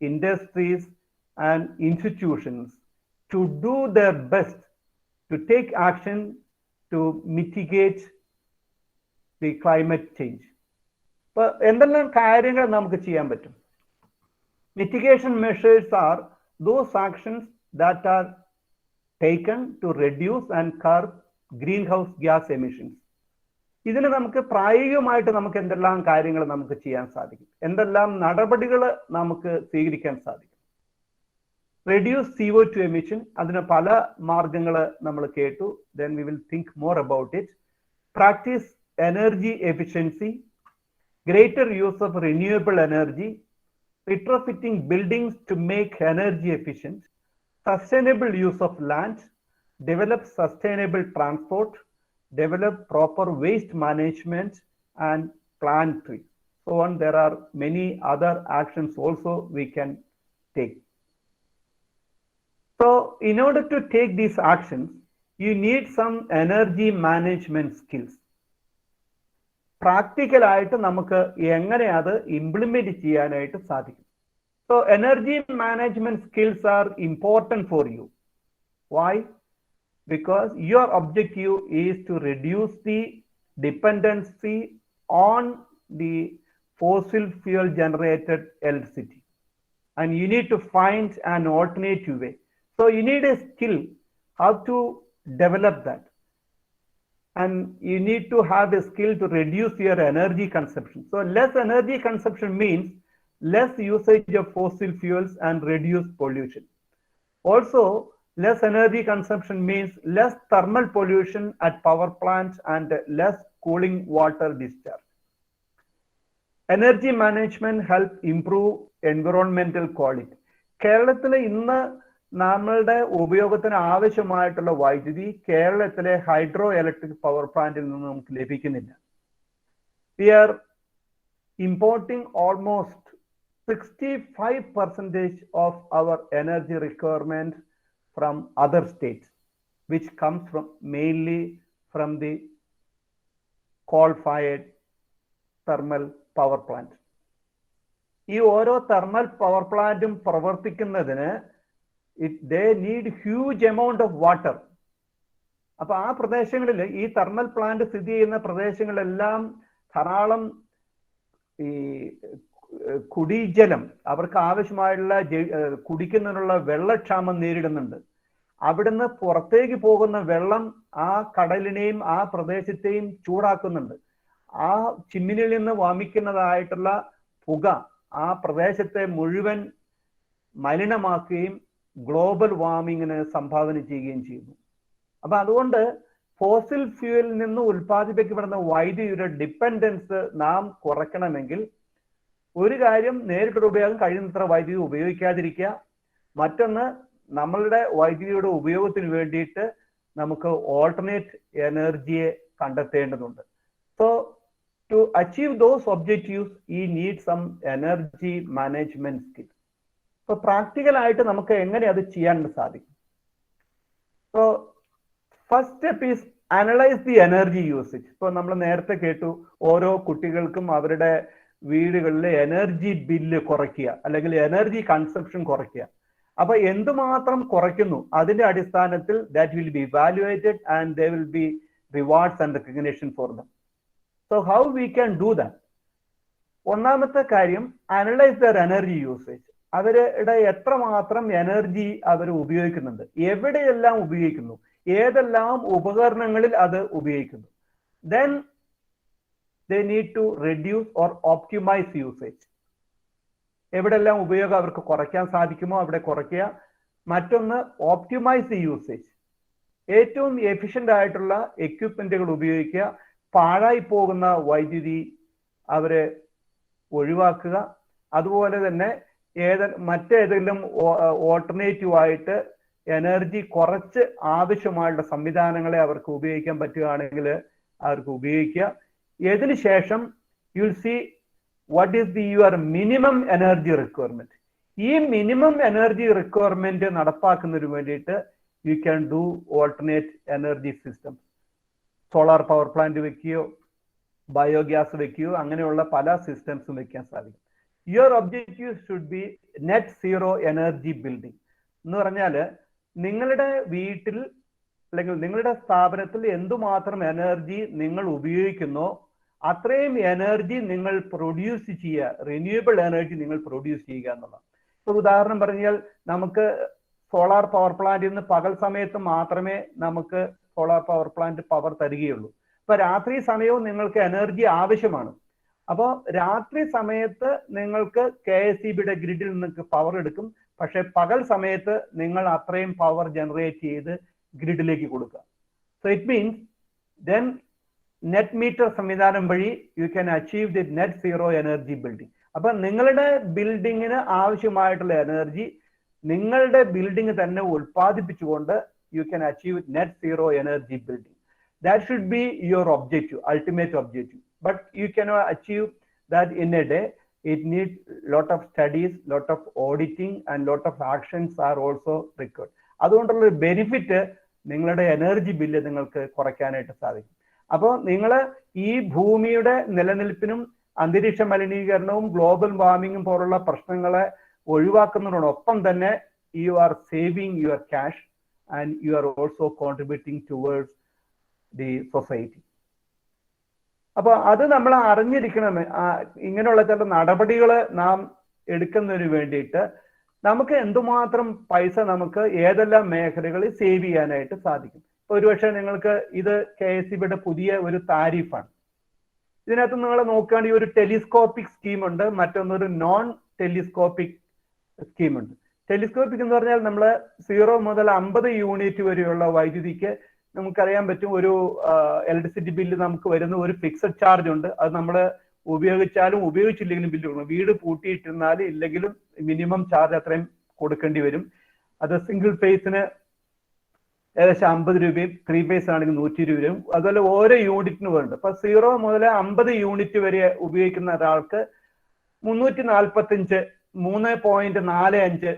industries and institutions to do their best to take action to mitigate the climate change. അപ്പോൾ എന്തെല്ലാം കാര്യങ്ങൾ നമുക്ക് ചെയ്യാൻ പറ്റും? Mitigation measures are those actions that are taken to reduce and curb greenhouse gas emissions. ഇതിന് നമുക്ക് പ്രായോഗികമായിട്ട് നമുക്ക് എന്തെല്ലാം കാര്യങ്ങൾ നമുക്ക് ചെയ്യാൻ സാധിക്കും, എന്തെല്ലാം നടപടികൾ നമുക്ക് സ്വീകരിക്കാൻ സാധിക്കും. Reduce CO2 emission, അതിന് പല മാർഗങ്ങൾ നമ്മൾ കേട്ടു. Then we will think more about it. Practice energy efficiency, greater use of renewable energy, retrofitting buildings to make energy efficient, sustainable use of land, develop sustainable transport, develop proper waste management, and plant trees. So on, there are many other actions also we can take. So in order to take these actions, you need some energy management skills. Practical ആയിട്ട് നമുക്ക് എങ്ങനെ അത് implement ചെയ്യാനായിട്ട് സാധിക്കും. So energy management skills are important for you. Why? Because your objective is to reduce the dependency on the fossil fuel generated electricity, and you need to find an alternative way. So you need a skill how to develop that, and you need to have a skill to reduce your energy consumption. So less energy consumption means less usage of fossil fuels and reduce pollution. Also, less energy consumption means less thermal pollution at power plants and less cooling water discharge. Energy management help improve environmental quality. കേരളത്തിലെ ഇന്ന് നമ്മളുടെ ഉപയോഗത്തിന് ആവശ്യമായിട്ടുള്ള വൈദ്യുതി കേരളത്തിലെ hydro electric power പ്ലാന്റിൽ നിന്ന് നമുക്ക് ലഭിക്കുന്നില്ല. We are importing almost 65% of our energy requirement from other states, which comes from mainly from the coal-fired thermal power plant. ഈ ഓരോ thermal power പ്ലാന്റും പ്രവർത്തിക്കുന്നതിന് they need huge amount of water. അപ്പൊ ആ പ്രദേശങ്ങളിൽ ഈ thermal plant സ്ഥിതി ചെയ്യുന്ന പ്രദേശങ്ങളെല്ലാം ധാരാളം ഈ കുടിജലം, അവർക്ക് ആവശ്യമായുള്ള കുടിക്കുന്നതിനുള്ള വെള്ളക്ഷാമം നേരിടുന്നുണ്ട്. അവിടുന്ന് പുറത്തേക്ക് പോകുന്ന വെള്ളം ആ കടലിനെയും ആ പ്രദേശത്തെയും ചൂടാക്കുന്നുണ്ട്. ആ ചിമ്മിനിയിൽ നിന്ന് വമിക്കുന്നതായിട്ടുള്ള പുക ആ പ്രദേശത്തെ മുഴുവൻ മലിനമാക്കുകയും ഗ്ലോബൽ വാർമിങ്ങിന് സംഭാവന ചെയ്യുകയും ചെയ്യുന്നു. അപ്പൊ അതുകൊണ്ട് ഫോസിൽ ഫ്യൂവലിൽ നിന്ന് ഉൽപ്പാദിപ്പിക്കപ്പെടുന്ന വൈദ്യുതിയുടെ ഡിപ്പെൻഡൻസ് നാം കുറയ്ക്കണമെങ്കിൽ ഒരു കാര്യം, നേരിട്ടുള്ള ഉപയോഗം കഴിയുന്നത്ര വൈദ്യുതി ഉപയോഗിക്കാതിരിക്കുക. മറ്റൊന്ന്, നമ്മളുടെ വൈദ്യുതിയുടെ ഉപയോഗത്തിന് വേണ്ടിയിട്ട് നമുക്ക് ഓൾട്ടർനേറ്റ് എനർജിയെ കണ്ടെത്തേണ്ടതുണ്ട്. So to achieve those objectives we need some energy management skill. So പ്രാക്ടിക്കലായിട്ട് നമുക്ക് എങ്ങനെ അത് ചെയ്യാൻ സാധിക്കും? So first step is analyse the energy usage. ഇപ്പോൾ നമ്മൾ നേരത്തെ കേട്ടു, ഓരോ കുട്ടികൾക്കും അവരുടെ വീടുകളിലെ എനർജി ബില്ല് കുറയ്ക്കുക അല്ലെങ്കിൽ എനർജി കൺസംപ്ഷൻ കുറയ്ക്കുക. അപ്പൊ എന്തുമാത്രം കുറയ്ക്കുന്നു അതിന്റെ അടിസ്ഥാനത്തിൽ that will be evaluated and they will be rewards and recognition for them. So how we can do that? ഒന്നാമത്തെ കാര്യം, അനലൈസ് ദർ എനർജി യൂസേജ്. അവരുടെ എത്രമാത്രം എനർജി അവർ ഉപയോഗിക്കുന്നുണ്ട്, എവിടെയെല്ലാം ഉപയോഗിക്കുന്നു, ഏതെല്ലാം ഉപകരണങ്ങളിൽ അത് ഉപയോഗിക്കുന്നു. Then they need to reduce or optimize usage. എവിടെല്ലാം ഉപയോഗം അവർക്ക് കുറയ്ക്കാൻ സാധിക്കുമോ അവിടെ കുറയ്ക്കുക. മറ്റൊന്ന്, ഓപ്റ്റിമൈസ് ദി യൂസേജ്. ഏറ്റവും എഫിഷ്യൻ്റ് ആയിട്ടുള്ള എക്യുപ്മെന്റുകൾ ഉപയോഗിക്കുക. പാഴായി പോകുന്ന വൈദ്യുതി അവരെ ഒഴിവാക്കുക. അതുപോലെ തന്നെ മറ്റേതെങ്കിലും ഓൾട്ടർനേറ്റീവ് ആയിട്ട് എനർജി കുറച്ച് ആവശ്യമായുള്ള സംവിധാനങ്ങളെ അവർക്ക് ഉപയോഗിക്കാൻ പറ്റുകയാണെങ്കിൽ അവർക്ക് ഉപയോഗിക്കുക. ഇതിന് ശേഷം you will see what is the your minimum energy requirement. ഈ മിനിമം എനർജി റിക്വയർമെന്റ് നടപ്പാക്കുന്നതിന് വേണ്ടിയിട്ട് you can do alternate energy system. Solar power plant വെക്കുകയോ ബയോഗ്യാസ് വെക്കുകയോ അങ്ങനെയുള്ള പല സിസ്റ്റംസും വെക്കാൻ സാധിക്കും. Your objective should be net zero energy building എന്ന് പറഞ്ഞാൽ നിങ്ങളുടെ വീട്ടിൽ അല്ലെങ്കിൽ നിങ്ങളുടെ സ്ഥാപനത്തിൽ എന്തുമാത്രം എനർജി നിങ്ങൾ ഉപയോഗിക്കുന്നോ അത്രയും എനർജി നിങ്ങൾ പ്രൊഡ്യൂസ് ചെയ്യുക, റിന്യൂവബിൾ എനർജി നിങ്ങൾ പ്രൊഡ്യൂസ് ചെയ്യുക എന്നുള്ളതാണ്. ഇപ്പൊ ഉദാഹരണം പറഞ്ഞാൽ നമുക്ക് സോളാർ പവർ പ്ലാന്റിൽ നിന്ന് പകൽ സമയത്ത് മാത്രമേ നമുക്ക് സോളാർ പവർ പ്ലാന്റ് പവർ തരികയുള്ളൂ. അപ്പൊ രാത്രി സമയവും നിങ്ങൾക്ക് എനർജി ആവശ്യമാണ്. അപ്പോൾ രാത്രി സമയത്ത് നിങ്ങൾക്ക് KSEBയുടെ ഗ്രിഡിൽ നിങ്ങൾക്ക് പവർ എടുക്കും. പക്ഷെ പകൽ സമയത്ത് നിങ്ങൾ അത്രയും പവർ ജനറേറ്റ് ചെയ്ത് ഗ്രിഡിലേക്ക് കൊടുക്കുക. So it means then net meter സംവിധാനം വഴി you can achieve the net zero energy building. അപ്പൊ നിങ്ങളുടെ ബിൽഡിങ്ങിന് ആവശ്യമായിട്ടുള്ള എനർജി നിങ്ങളുടെ ബിൽഡിംഗ് തന്നെ ഉൽപ്പാദിപ്പിച്ചുകൊണ്ട് you can achieve net zero energy building. That should be your objective, ultimate objective. But you cannot achieve that in a day. It needs lot of studies, lot of auditing, and lot of actions are also required. അതുകൊണ്ടുള്ള benefit നിങ്ങളുടെ energy bill നിങ്ങൾക്ക് കുറയ്ക്കാനായിട്ട് സാധിക്കും. അപ്പോൾ നിങ്ങൾ ഈ ഭൂമിയുടെ നിലനിൽപ്പിനും അന്തരീക്ഷ മലിനീകരണവും ഗ്ലോബൽ വാർമിംഗും പോലുള്ള പ്രശ്നങ്ങളെ ഒഴിവാക്കുന്നതിനോടൊപ്പം തന്നെ you are saving your cash and you are also contributing towards the society. അപ്പൊ അത് നമ്മൾ അറിഞ്ഞിരിക്കണം. ഇങ്ങനെയുള്ള ചില നടപടികൾ നാം എടുക്കുന്നതിന് വേണ്ടിയിട്ട് നമുക്ക് എന്തുമാത്രം പൈസ നമുക്ക് ഏതെല്ലാം മേഖലകളിൽ സേവ് ചെയ്യാനായിട്ട് സാധിക്കും. ഒരുപക്ഷെ നിങ്ങൾക്ക് ഇത് KSEBയുടെ പുതിയ ഒരു താരിഫാണ്. ഇതിനകത്ത് നിങ്ങൾ നോക്കുകയാണെങ്കിൽ ഒരു ടെലിസ്കോപ്പിക് സ്കീമുണ്ട്, മറ്റൊന്നൊരു നോൺ ടെലിസ്കോപ്പിക് സ്കീമുണ്ട്. ടെലിസ്കോപ്പിക് എന്ന് പറഞ്ഞാൽ നമ്മൾ 0 മുതൽ 50 യൂണിറ്റ് വരെയുള്ള വൈദ്യുതിക്ക് നമുക്കറിയാൻ പറ്റും ഒരു ഇലക്ട്രിസിറ്റി ബില്ല് നമുക്ക് വരുന്ന ഒരു ഫിക്സഡ് ചാർജ് ഉണ്ട്. അത് നമ്മൾ ഉപയോഗിച്ചാലും ഉപയോഗിച്ചില്ലെങ്കിലും ബില്ല് കൊടുക്കണം. വീട് പൂട്ടിയിട്ടിരുന്നാലും ഇല്ലെങ്കിലും മിനിമം ചാർജ് അത്രയും കൊടുക്കേണ്ടി വരും. അത് സിംഗിൾ ഫേസിന് ഏകദേശം 50 രൂപയും 3 ഫേസ് ആണെങ്കിൽ 120 രൂപയും. അതുപോലെ ഓരോ യൂണിറ്റിന് വേണ്ട. അപ്പൊ 0 മുതൽ 50 യൂണിറ്റ് വരെ ഉപയോഗിക്കുന്ന ഒരാൾക്ക് 345 3.45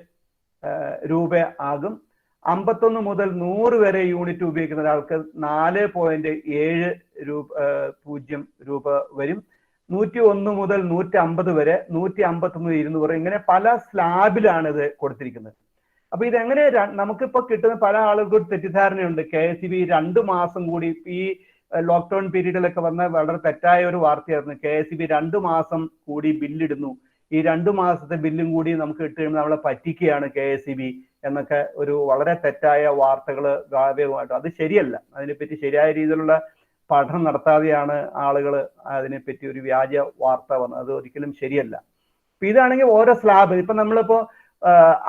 രൂപ ആകും. 51 മുതൽ 100 വരെ യൂണിറ്റ് ഉപയോഗിക്കുന്ന ഒരാൾക്ക് 4.70 രൂപ വരും. 101 മുതൽ 150 വരെ, 153 200, ഇങ്ങനെ പല സ്ലാബിലാണ് ഇത് കൊടുത്തിരിക്കുന്നത്. അപ്പൊ ഇതെങ്ങനെ നമുക്കിപ്പോ കിട്ടുന്ന പല ആളുകൾക്കും തെറ്റിദ്ധാരണയുണ്ട്. KSEB 2 മാസം കൂടി ഈ ലോക്ക്ഡൌൺ പീരീഡിലൊക്കെ വന്ന വളരെ തെറ്റായ ഒരു വാർത്തയായിരുന്നു. KSEB 2 മാസം കൂടി ബില്ലിടുന്നു, ഈ 2 മാസത്തെ ബില്ലും കൂടി നമുക്ക് ഇട്ട് കഴിയുമ്പോൾ നമ്മളെ പറ്റിക്കുകയാണ് KSEB എന്നൊക്കെ ഒരു വളരെ തെറ്റായ വാർത്തകൾ വ്യാപകമായിട്ട്. അത് ശരിയല്ല. അതിനെപ്പറ്റി ശരിയായ രീതിയിലുള്ള പഠനം നടത്താതെയാണ് ആളുകൾ അതിനെപ്പറ്റി ഒരു വ്യാജ വാർത്ത വന്നത്. അത് ഒരിക്കലും ശരിയല്ല. അപ്പൊ ഇതാണെങ്കിൽ ഓരോ സ്ലാബ്, ഇപ്പൊ നമ്മളിപ്പോ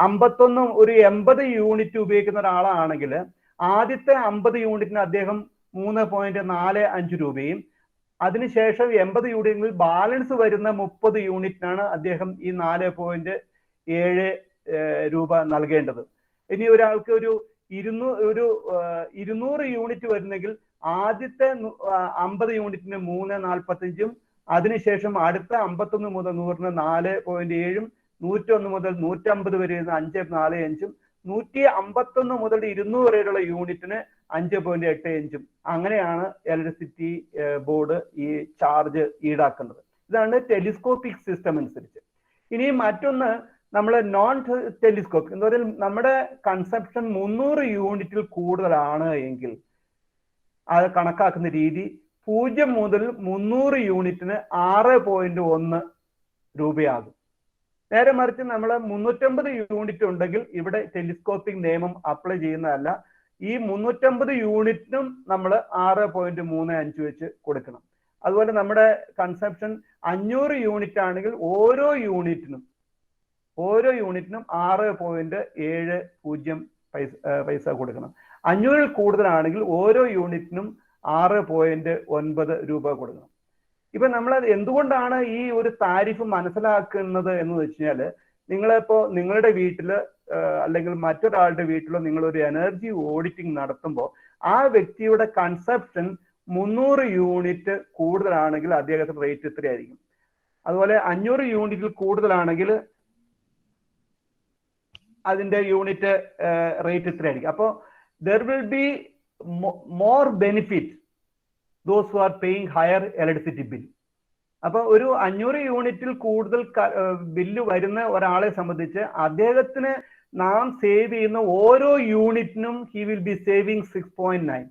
51 ഒരു 80 യൂണിറ്റ് ഉപയോഗിക്കുന്ന ഒരാളാണെങ്കിൽ ആദ്യത്തെ 50 യൂണിറ്റിന് അദ്ദേഹം 3.45 രൂപയും അതിനുശേഷം 80 യൂണിറ്റിൽ ബാലൻസ് വരുന്ന 30 യൂണിറ്റിനാണ് അദ്ദേഹം ഈ 4.7 രൂപ നൽകേണ്ടത്. ഇനി ഒരാൾക്ക് ഒരു 200 യൂണിറ്റ് വരുന്നെങ്കിൽ ആദ്യത്തെ 50 യൂണിറ്റിന് 3.45, അതിനുശേഷം അടുത്ത 51 മുതൽ 100ന് 4.7, 101 മുതൽ 150 വരെ 5.45, 151 മുതൽ 200 വരെയുള്ള യൂണിറ്റിന് 5.85. അങ്ങനെയാണ് ഇലക്ട്രിസിറ്റി ബോർഡ് ഈ ചാർജ് ഈടാക്കുന്നത്. ഇതാണ് ടെലിസ്കോപ്പിക് സിസ്റ്റം അനുസരിച്ച്. ഇനി മറ്റൊന്ന് നമ്മൾ നോൺ ടെലിസ്കോപ്പ് എന്ന് പറഞ്ഞാൽ നമ്മുടെ കൺസപ്ഷൻ 300 യൂണിറ്റിൽ കൂടുതലാണ് എങ്കിൽ അത് കണക്കാക്കുന്ന രീതി 0 മുതൽ 300 യൂണിറ്റിന് 6.1 രൂപയാകും. നേരെ മറിച്ച് നമ്മൾ 350 യൂണിറ്റ് ഉണ്ടെങ്കിൽ ഇവിടെ ടെലിസ്കോപ്പിക് നിയമം അപ്ലൈ ചെയ്യുന്നതല്ല. ഈ 350 യൂണിറ്റിനും നമ്മൾ 6.35 വെച്ച് കൊടുക്കണം. അതുപോലെ നമ്മുടെ കൺസപ്ഷൻ 500 യൂണിറ്റ് ആണെങ്കിൽ ഓരോ യൂണിറ്റിനും 6.70 പൈസ കൊടുക്കണം. 500 കൂടുതലാണെങ്കിൽ ഓരോ യൂണിറ്റിനും 6.9 രൂപ കൊടുക്കണം. ഇപ്പൊ നമ്മൾ എന്തുകൊണ്ടാണ് ഈ ഒരു താരിഫ് മനസ്സിലാക്കുന്നത് എന്ന് വെച്ച് കഴിഞ്ഞാല്, നിങ്ങളിപ്പോ നിങ്ങളുടെ വീട്ടില് അല്ലെങ്കിൽ മറ്റൊരാളുടെ വീട്ടിലോ നിങ്ങളൊരു എനർജി ഓഡിറ്റിംഗ് നടത്തുമ്പോൾ ആ വ്യക്തിയുടെ കൺസപ്ഷൻ 300 യൂണിറ്റ് കൂടുതലാണെങ്കിൽ അദ്ദേഹത്തിന്റെ റേറ്റ് ഇത്രയായിരിക്കും. അതുപോലെ 500 യൂണിറ്റിൽ കൂടുതലാണെങ്കിൽ അതിന്റെ യൂണിറ്റ് റേറ്റ് ഇത്രയായിരിക്കും. അപ്പോൾ there will be more benefit those who are paying higher electricity bill. അപ്പൊ ഒരു 500 യൂണിറ്റിൽ കൂടുതൽ ബില്ല് വരുന്ന ഒരാളെ സംബന്ധിച്ച് അദ്ദേഹത്തിന് നാം സേവ് ചെയ്യുന്ന ഓരോ യൂണിറ്റിനും ഹി വിൽ ബി സേവിങ് 6.9.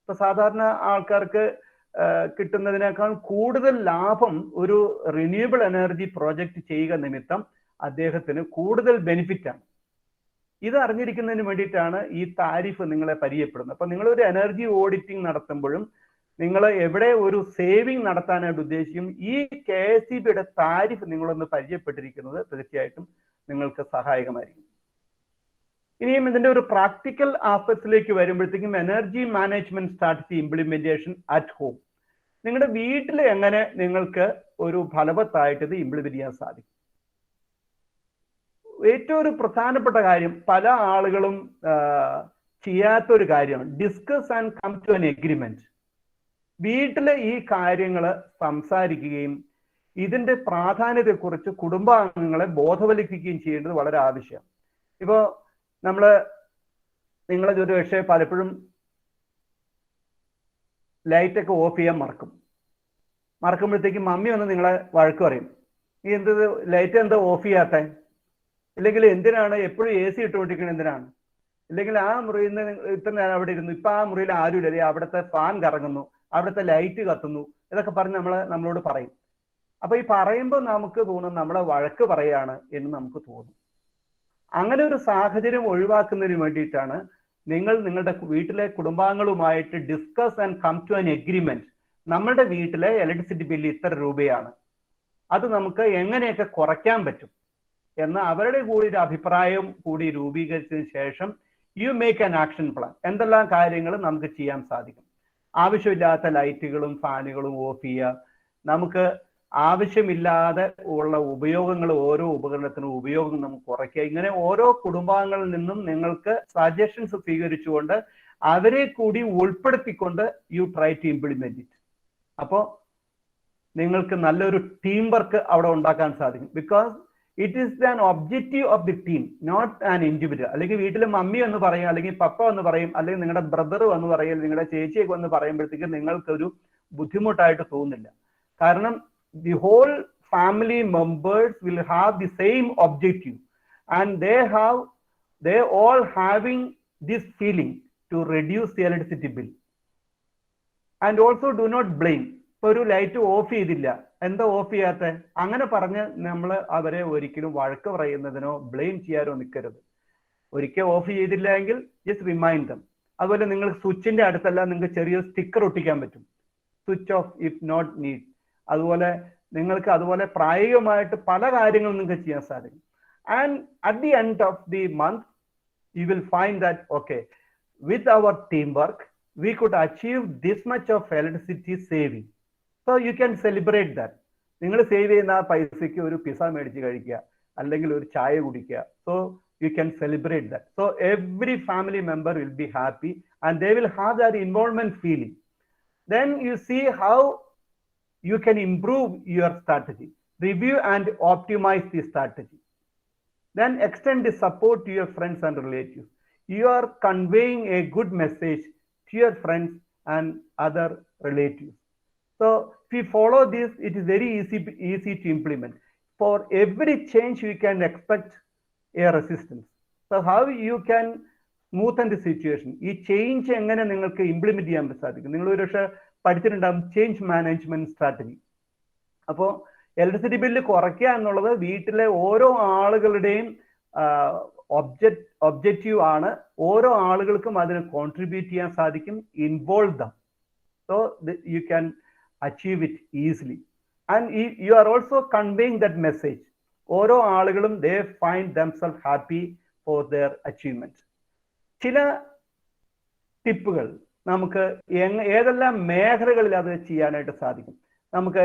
ഇപ്പൊ സാധാരണ ആൾക്കാർക്ക് കിട്ടുന്നതിനേക്കാൾ കൂടുതൽ ലാഭം ഒരു റിന്യൂവബിൾ എനർജി പ്രോജക്റ്റ് ചെയ്യുക നിമിത്തം അദ്ദേഹത്തിന് കൂടുതൽ ബെനിഫിറ്റാണ്. ഇത് അറിഞ്ഞിരിക്കുന്നതിന് വേണ്ടിയിട്ടാണ് ഈ താരിഫ് നിങ്ങളെ പരിചയപ്പെടുന്നത്. അപ്പൊ നിങ്ങളൊരു എനർജി ഓഡിറ്റിംഗ് നടത്തുമ്പോഴും നിങ്ങൾ എവിടെ ഒരു സേവിങ് നടത്താനായിട്ട് ഉദ്ദേശിക്കും, ഈ KSEBയുടെ താരിഫ് നിങ്ങളൊന്ന് പരിചയപ്പെട്ടിരിക്കുന്നത് തീർച്ചയായിട്ടും നിങ്ങൾക്ക് സഹായകമായിരിക്കും. ഇനിയും ഇതിന്റെ ഒരു പ്രാക്ടിക്കൽ ആസ്പെക്ട്സിലേക്ക് വരുമ്പോഴത്തേക്കും energy management strategy implementation at home. നിങ്ങളുടെ വീട്ടിൽ എങ്ങനെ നിങ്ങൾക്ക് ഒരു ഫലവത്തായിട്ട് ഇത് ഇംപ്ലിമെന്റ് ചെയ്യാൻ സാധിക്കും. ഏറ്റവും ഒരു പ്രധാനപ്പെട്ട കാര്യം പല ആളുകളും ചെയ്യാത്തൊരു കാര്യമാണ് discuss and come to an agreement. വീട്ടിലെ ഈ കാര്യങ്ങൾ സംസാരിക്കുകയും ഇതിന്റെ പ്രാധാന്യത്തെക്കുറിച്ച് കുടുംബാംഗങ്ങളെ ബോധവൽക്കരിക്കുകയും ചെയ്യേണ്ടത് വളരെ ആവശ്യമാണ്. ഇപ്പോൾ നിങ്ങൾ ഒരു പക്ഷേ പലപ്പോഴും ലൈറ്റൊക്കെ ഓഫ് ചെയ്യാൻ മറക്കുമ്പോഴത്തേക്കും മമ്മി വന്ന് നിങ്ങളെ വഴക്ക് പറയും, നീ ലൈറ്റ് എന്താ ഓഫ് ചെയ്യാത്ത, ഇല്ലെങ്കിൽ എന്തിനാണ് എപ്പോഴും AC ഇട്ടുകൊണ്ടിരിക്കുന്നത്, എന്തിനാണ്, ഇല്ലെങ്കിൽ ആ മുറിയിൽ നിന്ന് ഇത്ര നേരം അവിടെ ഇരുന്നു, ഇപ്പൊ ആ മുറിയിൽ ആരുമില്ല, അവിടുത്തെ ഫാൻ കറങ്ങുന്നു, അവിടുത്തെ ലൈറ്റ് കത്തുന്നു, ഇതൊക്കെ പറഞ്ഞ് നമ്മളോട് പറയും. അപ്പൊ ഈ പറയുമ്പോൾ നമുക്ക് തോന്നും നമ്മളെ വഴക്ക് പറയാണ് എന്ന് നമുക്ക് തോന്നും. അങ്ങനെ ഒരു സാഹചര്യം ഒഴിവാക്കുന്നതിന് വേണ്ടിയിട്ടാണ് നിങ്ങളുടെ വീട്ടിലെ കുടുംബാംഗങ്ങളുമായിട്ട് discuss and come to an agreement. നമ്മളുടെ വീട്ടിലെ ഇലക്ട്രിസിറ്റി ബില്ല് ഇത്ര രൂപയാണ്, അത് നമുക്ക് എങ്ങനെയൊക്കെ കുറയ്ക്കാൻ പറ്റും എന്ന് അവരുടെ കൂടി ഒരു അഭിപ്രായം കൂടി രൂപീകരിച്ചതിന് ശേഷം you make an action plan. എന്തെല്ലാം കാര്യങ്ങൾ നമുക്ക് ചെയ്യാൻ സാധിക്കും. ആവശ്യമില്ലാത്ത ലൈറ്റുകളും ഫാനുകളും ഓഫ് ചെയ്യുക, നമുക്ക് ആവശ്യമില്ലാതെ ഉള്ള ഉപയോഗങ്ങൾ, ഓരോ ഉപകരണത്തിനും ഉപയോഗം നമുക്ക് കുറയ്ക്കുക. ഇങ്ങനെ ഓരോ കുടുംബാംഗങ്ങളിൽ നിന്നും നിങ്ങൾക്ക് സജഷൻസ് സ്വീകരിച്ചുകൊണ്ട് അവരെ കൂടി ഉൾപ്പെടുത്തിക്കൊണ്ട് you try to implement it. അപ്പോൾ നിങ്ങൾക്ക് നല്ലൊരു ടീം വർക്ക് അവിടെ ഉണ്ടാക്കാൻ സാധിക്കും. Because it is an objective of the team, not an individual. അല്ലെങ്കിൽ വീട്ടിൽ മമ്മി എന്ന് പറയും, അല്ലെങ്കിൽ പപ്പ എന്ന് പറയും, അല്ലെങ്കിൽ നിങ്ങളുടെ ബ്രദർ എന്ന് പറയും, നിങ്ങളുടെ ചേച്ചിയൊക്കെ എന്ന് പറയുമ്പോഴത്തേക്ക് നിങ്ങൾക്കൊരു ബുദ്ധിമുട്ടായിട്ട് തോന്നുന്നില്ല. കാരണം the whole family members will have the same objective and they all having this feeling to reduce the electricity bill. And also do not blame. ഇപ്പോൾ ഒരു ലൈറ്റ് ഓഫ് ചെയ്തില്ല, എന്താ ഓഫ് ചെയ്യാത്ത, അങ്ങനെ പറഞ്ഞ് നമ്മൾ അവരെ ഒരിക്കലും വഴക്ക് പറയുന്നതിനോ ബ്ലെയിം ചെയ്യാനോ നിൽക്കരുത്. ഒരിക്കൽ ഓഫ് ചെയ്തില്ല എങ്കിൽ ജസ്റ്റ് റിമൈൻഡ് ദം. അതുപോലെ നിങ്ങൾ സ്വിച്ചിന്റെ അടുത്തല്ല നിങ്ങൾക്ക് ചെറിയ സ്റ്റിക്കർ ഒട്ടിക്കാൻ പറ്റും, switch off if not need. അതുപോലെ നിങ്ങൾക്ക് അതുപോലെ പ്രായോഗികമായിട്ട് പല കാര്യങ്ങളും നിങ്ങൾക്ക് ചെയ്യാൻ സാധിക്കും. And at the end of the month you will find that okay, with our team work we could achieve this much of electricity saving. So you can celebrate that. നിങ്ങൾ സേവ് ചെയ്യുന്ന ആ പൈസയ്ക്ക് ഒരു പിസ മേടിച്ച് കഴിക്കുക, അല്ലെങ്കിൽ ഒരു ചായ കുടിക്കുക. So you can celebrate that. So every family member will be happy and they will have that involvement feeling. Then you see how you can improve your strategy, review and optimize the strategy. Then extend the support to your friends and relatives. You are conveying a good message to your friends and other relatives. So if you follow this, it is very easy to implement. For every change you can expect a resistance. So how you can smoothen the situation? ഈ change എങ്ങനെ നിങ്ങൾക്ക് implement ചെയ്യാൻ സാധിക്കും? നിങ്ങൾ ഒരു പക്ഷേ പഠിച്ചിട്ടുണ്ടാകും change management strategy. അപ്പോൾ electricity bill കുറയ്ക്കുക എന്നുള്ളത് വീട്ടിലെ ഓരോ ആളുകളുടെയും ഒബ്ജക്റ്റീവ് ആണ്. ഓരോ ആളുകൾക്കും അതിന് കോൺട്രിബ്യൂട്ട് ചെയ്യാൻ സാധിക്കും. Involve dum. So you can achieve it easily. And you are also conveying that message. ഓരോ ആളുകളും they find themself happy for their achievement. ചില ടിപ്പുകൾ നമുക്ക് ഏതെല്ലാം മേഖലകളിൽ അത് ചെയ്യാനായിട്ട് സാധിക്കും. നമുക്ക്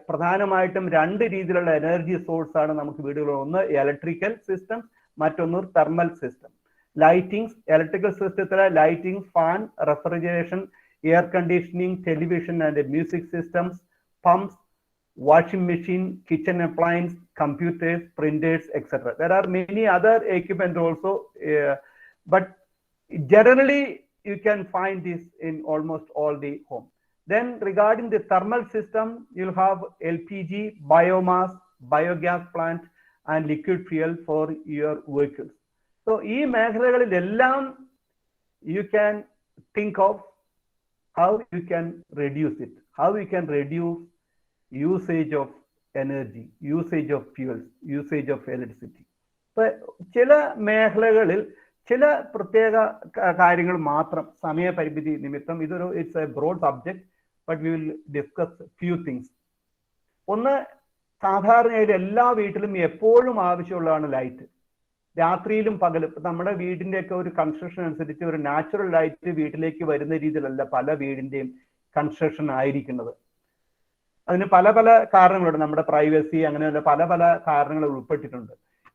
പ്രധാനമായിട്ടും രണ്ട് രീതിയിലുള്ള എനർജി സോഴ്സ് ആണ് നമുക്ക് വീടുകളിൽ. ഒന്ന് ഇലക്ട്രിക്കൽ സിസ്റ്റം, മറ്റൊന്ന് തെർമൽ സിസ്റ്റം. ലൈറ്റിംഗ്സ്, ഇലക്ട്രിക്കൽ സിസ്റ്റത്തിലെ lighting, fan, refrigeration, air conditioning, television and music systems, pumps, washing machine, kitchen appliance, computers, printers, etc. There are many other equipment also, but generally you can find this in almost all the home. Then regarding the thermal system, you'll have LPG, biomass, biogas plant and liquid fuel for your vehicles. So ee megalagalilellam you can think of how you can reduce it, how you can reduce usage of energy, usage of fuels, usage of electricity. ഇപ്പൊ ചില മേഖലകളിൽ ചില പ്രത്യേക കാര്യങ്ങൾ മാത്രം സമയപരിമിതി നിമിത്തം it's a broad subject, but we will discuss few things. ഒന്ന്, സാധാരണയായി എല്ലാ വീട്ടിലും എപ്പോഴും ആവശ്യമുള്ളതാണ് ലൈറ്റ്. രാത്രിയിലും പകലും. നമ്മുടെ വീടിന്റെയൊക്കെ ഒരു കൺസ്ട്രക്ഷൻ അനുസരിച്ച് ഒരു നാച്ചുറൽ ലൈറ്റ് വീട്ടിലേക്ക് വരുന്ന രീതിയിലല്ല പല വീടിന്റെയും കൺസ്ട്രക്ഷൻ ആയിരിക്കുന്നത്. അതിന് പല പല കാരണങ്ങളുണ്ട്. നമ്മുടെ പ്രൈവസി, അങ്ങനെയുള്ള പല പല കാരണങ്ങൾ ഉൾപ്പെട്ടിട്ടുണ്ട്.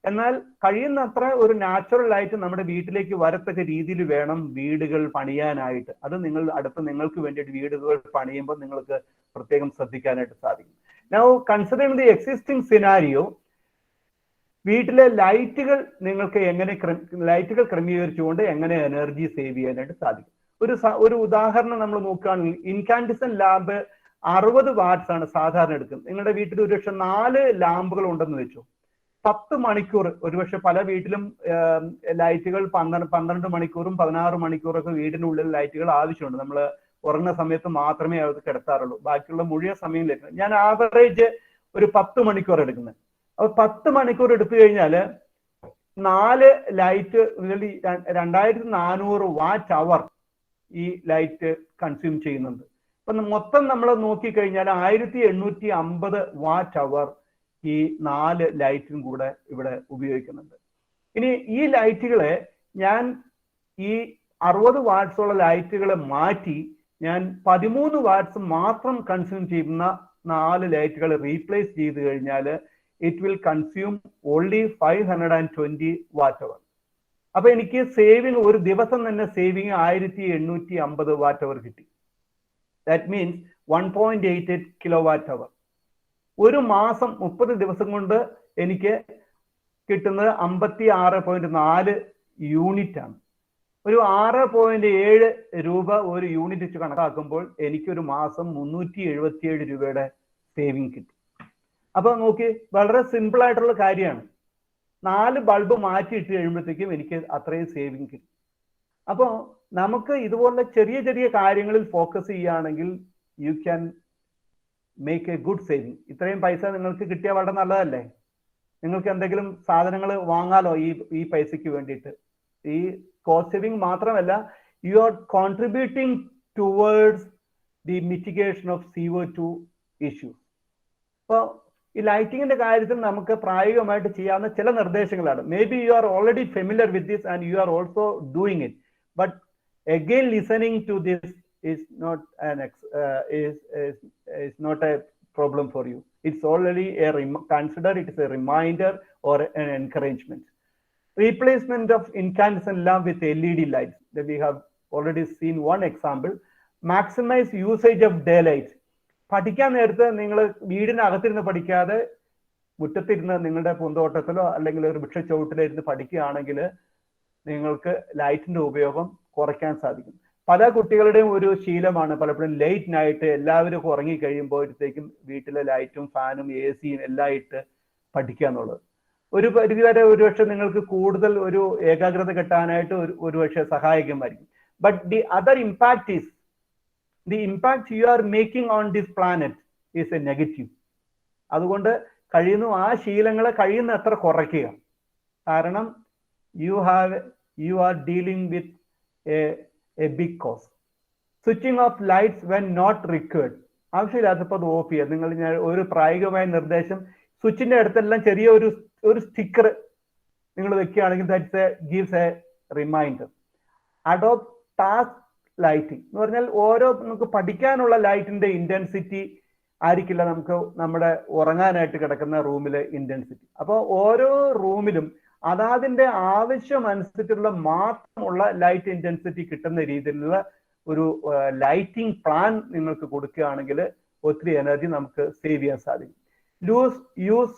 എന്നാൽ കഴിയുന്നത്ര ഒരു നാച്ചുറൽ ലൈറ്റ് നമ്മുടെ വീട്ടിലേക്ക് വരത്തക്ക രീതിയിൽ വേണം വീടുകൾ പണിയാനായിട്ട്. അത് നിങ്ങൾക്ക് വേണ്ടിയിട്ട് വീടുകൾ പണിയുമ്പോൾ നിങ്ങൾക്ക് പ്രത്യേകം ശ്രദ്ധിക്കാനായിട്ട് സാധിക്കും. Now considering the existing scenario, വീട്ടിലെ ലൈറ്റുകൾ നിങ്ങൾക്ക് ലൈറ്റുകൾ ക്രമീകരിച്ചുകൊണ്ട് എങ്ങനെ എനർജി സേവ് ചെയ്യാനായിട്ട് സാധിക്കും. ഒരു ഉദാഹരണം നമ്മൾ നോക്കുകയാണെങ്കിൽ, ഇൻകാൻഡിസന്റ് ലാമ്പ് 60 വാട്ട്സ് ആണ് സാധാരണ എടുക്കുന്നത്. നിങ്ങളുടെ വീട്ടിൽ ഒരുപക്ഷെ 4 ലാമ്പുകൾ ഉണ്ടെന്ന് വെച്ചു. 10 മണിക്കൂർ, ഒരുപക്ഷെ പല വീട്ടിലും ലൈറ്റുകൾ 12 മണിക്കൂറും 16 മണിക്കൂറൊക്കെ വീടിനുള്ളിൽ ലൈറ്റുകൾ ആവശ്യമുണ്ട്. നമ്മൾ ഉറങ്ങുന്ന സമയത്ത് മാത്രമേ അത് കിടത്താറുള്ളൂ. ബാക്കിയുള്ള മുഴുവൻ സമയം ലഭിക്കും. ഞാൻ ആവറേജ് ഒരു 10 മണിക്കൂർ എടുക്കുന്നത്. അപ്പൊ 10 മണിക്കൂർ എടുത്തു കഴിഞ്ഞാൽ 4 ലൈറ്റ് 2400 വാട്ട് അവർ ഈ ലൈറ്റ് കൺസ്യൂം ചെയ്യുന്നുണ്ട്. അപ്പൊ മൊത്തം നമ്മൾ നോക്കിക്കഴിഞ്ഞാൽ 1850 വാട്ട് അവർ ഈ 4 ലൈറ്റും കൂടെ ഇവിടെ ഉപയോഗിക്കുന്നുണ്ട്. ഇനി ഈ ലൈറ്റുകളെ ഞാൻ ഈ 60 വാട്ട്സുള്ള ലൈറ്റുകളെ മാറ്റി ഞാൻ 13 വാട്ട്സ് മാത്രം കൺസ്യൂം ചെയ്യുന്ന 4 ലൈറ്റുകൾ റീപ്ലേസ് ചെയ്ത് കഴിഞ്ഞാൽ it will consume only 520 watt hour. അപ്പൊ എനിക്ക് സേവിങ്, ഒരു ദിവസം തന്നെ സേവിങ് 1850 വാട്ട് അവർ കിട്ടി. ദാറ്റ് മീൻസ് 1.88 കിലോവാട്ട് അവർ. ഒരു മാസം 30 ദിവസം കൊണ്ട് എനിക്ക് കിട്ടുന്നത് 56.4 യൂണിറ്റ് ആണ്. ഒരു 6.7 രൂപ ഒരു യൂണിറ്റ് വെച്ച് കണക്കാക്കുമ്പോൾ എനിക്കൊരു മാസം 377 രൂപയുടെ സേവിങ് കിട്ടി. അപ്പൊ നോക്കി, വളരെ സിമ്പിൾ ആയിട്ടുള്ള കാര്യമാണ്. 4 ബൾബ് മാറ്റിയിട്ട് കഴിയുമ്പോഴത്തേക്കും എനിക്ക് അത്രയും സേവിങ് കിട്ടും. അപ്പോൾ നമുക്ക് ഇതുപോലെ ചെറിയ ചെറിയ കാര്യങ്ങളിൽ ഫോക്കസ് ചെയ്യുകയാണെങ്കിൽ you can make A good saving. ഇത്രയും പൈസ നിങ്ങൾക്ക് കിട്ടിയാൽ വളരെ നല്ലതല്ലേ? നിങ്ങൾക്ക് എന്തെങ്കിലും സാധനങ്ങൾ വാങ്ങാലോ ഈ പൈസയ്ക്ക് വേണ്ടിയിട്ട്. ഈ കോസ്റ്റ് സേവിങ് മാത്രമല്ല, you are contributing towards the mitigation of CO2 issues. അപ്പോൾ ഈ ലൈറ്റിങ്ങിന്റെ കാര്യത്തിൽ നമുക്ക് പ്രായോഗികമായിട്ട് ചെയ്യാവുന്ന ചില നിർദ്ദേശങ്ങളാണ്. May be you are already familiar with this and you are also doing it, but again listening to this is not a problem for you. It's already consider it as a reminder or an encouragement. Replacement of incandescent lamp with LED lights, that we have already seen one example. Maximize usage of daylight. പഠിക്കാൻ നേരത്ത് നിങ്ങൾ വീടിനകത്തിരുന്ന് പഠിക്കാതെ മുറ്റത്തിരുന്ന് നിങ്ങളുടെ പൂന്തോട്ടത്തിലോ അല്ലെങ്കിൽ ഒരു വൃക്ഷച്ചോട്ടിലിരുന്ന് പഠിക്കുകയാണെങ്കിൽ നിങ്ങൾക്ക് ലൈറ്റിന്റെ ഉപയോഗം കുറയ്ക്കാൻ സാധിക്കും. പല കുട്ടികളുടെയും ഒരു ശീലമാണ് പലപ്പോഴും ലേറ്റ് നൈറ്റ് എല്ലാവരും ഉറങ്ങി കഴിയുമ്പോഴത്തേക്കും വീട്ടിലെ ലൈറ്റും ഫാനും AC-യും എല്ലാം ഇട്ട് പഠിക്കുക എന്നുള്ളത്. ഒരു പരിധിവരെ ഒരുപക്ഷെ നിങ്ങൾക്ക് കൂടുതൽ ഒരു ഏകാഗ്രത കിട്ടാനായിട്ട് ഒരുപക്ഷെ സഹായകമായിരിക്കും. But the other impact is the impact you are making on this planet is a negative. അതുകൊണ്ട് കഴിയുന്നു ആ ശീലങ്ങളെ കഴിയുന്നത്ര കുറയ്ക്കുക. കാരണം you are dealing with a big cost. Switching off lights when not required. ആവശ്യമില്ലാത്തപ്പോൾ അത് ഓഫ് ചെയ്യുക. നിങ്ങൾ ഒരു പ്രായോഗികമായ നിർദ്ദേശം, സ്വിച്ചിന്റെ അടുത്തെല്ലാം ചെറിയ ഒരു സ്റ്റിക്കർ നിങ്ങൾ വെക്കുകയാണെങ്കിൽ that gives a reminder. Adopt task lighting എന്ന് പറഞ്ഞാൽ നമുക്ക് പഠിക്കാനുള്ള ലൈറ്റിന്റെ ഇന്റൻസിറ്റി ആയിരിക്കില്ല നമ്മുടെ ഉറങ്ങാനായിട്ട് കിടക്കുന്ന റൂമിലെ ഇന്റൻസിറ്റി. അപ്പോൾ ഓരോ റൂമിലും അതാതിന്റെ ആവശ്യം അനുസരിച്ചുള്ള മാത്രമുള്ള ലൈറ്റ് ഇന്റൻസിറ്റി കിട്ടുന്ന രീതിയിലുള്ള ഒരു ലൈറ്റിംഗ് പ്ലാൻ നിങ്ങൾക്ക് കൊടുക്കുകയാണെങ്കിൽ ഒത്തിരി എനർജി നമുക്ക് സേവ് ചെയ്യാൻ സാധിക്കും. Use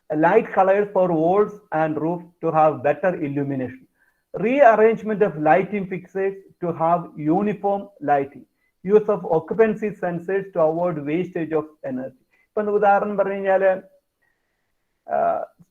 light colors for walls and roof to have better illumination. Rearrangement of lighting fixtures to have uniform lighting. Use of occupancy sensors to avoid wastage of energy. ഇപ്പം ഉദാഹരണം പറഞ്ഞു കഴിഞ്ഞാൽ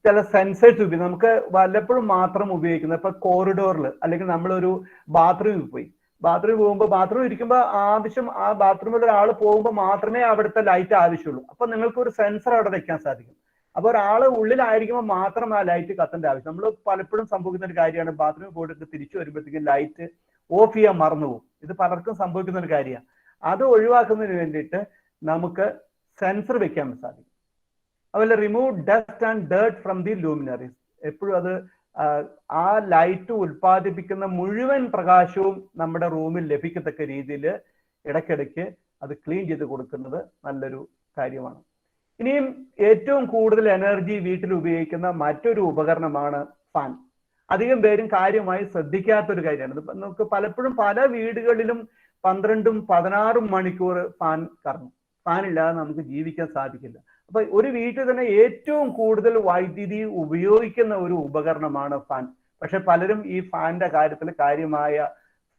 ചില സെൻസേഴ്സ് നമുക്ക് വല്ലപ്പോഴും മാത്രം ഉപയോഗിക്കുന്നത്. ഇപ്പൊ കോറിഡോറിൽ അല്ലെങ്കിൽ നമ്മളൊരു ബാത്റൂമിൽ പോയി ബാത്റൂമിൽ പോകുമ്പോൾ ബാത്റൂമിൽ ഇരിക്കുമ്പോൾ ആവശ്യം ആ ബാത്റൂമിൽ ഒരാൾ പോകുമ്പോൾ മാത്രമേ അവിടുത്തെ ലൈറ്റ് ആവശ്യമുള്ളൂ. അപ്പൊ നിങ്ങൾക്ക് ഒരു സെൻസർ അവിടെ വെക്കാൻ സാധിക്കും. അപ്പൊ ഒരാൾ ഉള്ളിലായിരിക്കുമ്പോൾ മാത്രം ആ ലൈറ്റ് കത്തേണ്ട ആവശ്യം. നമ്മൾ പലപ്പോഴും സംഭവിക്കുന്ന ഒരു കാര്യമാണ്, ബാത്റൂമിൽ പോയിട്ട് തിരിച്ചു വരുമ്പോഴത്തേക്കും ലൈറ്റ് ഓഫ് ചെയ്യാൻ മറന്നുപോകും. ഇത് പലർക്കും സംഭവിക്കുന്ന ഒരു കാര്യമാണ്. അത് ഒഴിവാക്കുന്നതിന് വേണ്ടിയിട്ട് നമുക്ക് സെൻസർ വെക്കാൻ സാധിക്കും. അതുപോലെ remove dust and dirt from the luminaries. എപ്പോഴും അത് ആ ലൈറ്റ് ഉൽപ്പാദിപ്പിക്കുന്ന മുഴുവൻ പ്രകാശവും നമ്മുടെ റൂമിൽ ലഭിക്കത്തക്ക രീതിയിൽ ഇടയ്ക്കിടയ്ക്ക് അത് ക്ലീൻ ചെയ്ത് കൊടുക്കുന്നത് നല്ലൊരു കാര്യമാണ്. ഇനിയും ഏറ്റവും കൂടുതൽ എനർജി വീട്ടിൽ ഉപയോഗിക്കുന്ന മറ്റൊരു ഉപകരണമാണ് ഫാൻ. അധികം പേരും കാര്യമായി ശ്രദ്ധിക്കാത്തൊരു കാര്യമാണ്. നമുക്ക് പലപ്പോഴും പല വീടുകളിലും 12-16 മണിക്കൂർ ഫാൻ കറങ്ങും. ഫാൻ ഇല്ലാതെ നമുക്ക് ജീവിക്കാൻ സാധിക്കില്ല. അപ്പൊ ഒരു വീട്ടിൽ തന്നെ ഏറ്റവും കൂടുതൽ വൈദ്യുതി ഉപയോഗിക്കുന്ന ഒരു ഉപകരണമാണ് ഫാൻ. പക്ഷെ പലരും ഈ ഫാനിന്റെ കാര്യത്തിൽ കാര്യമായ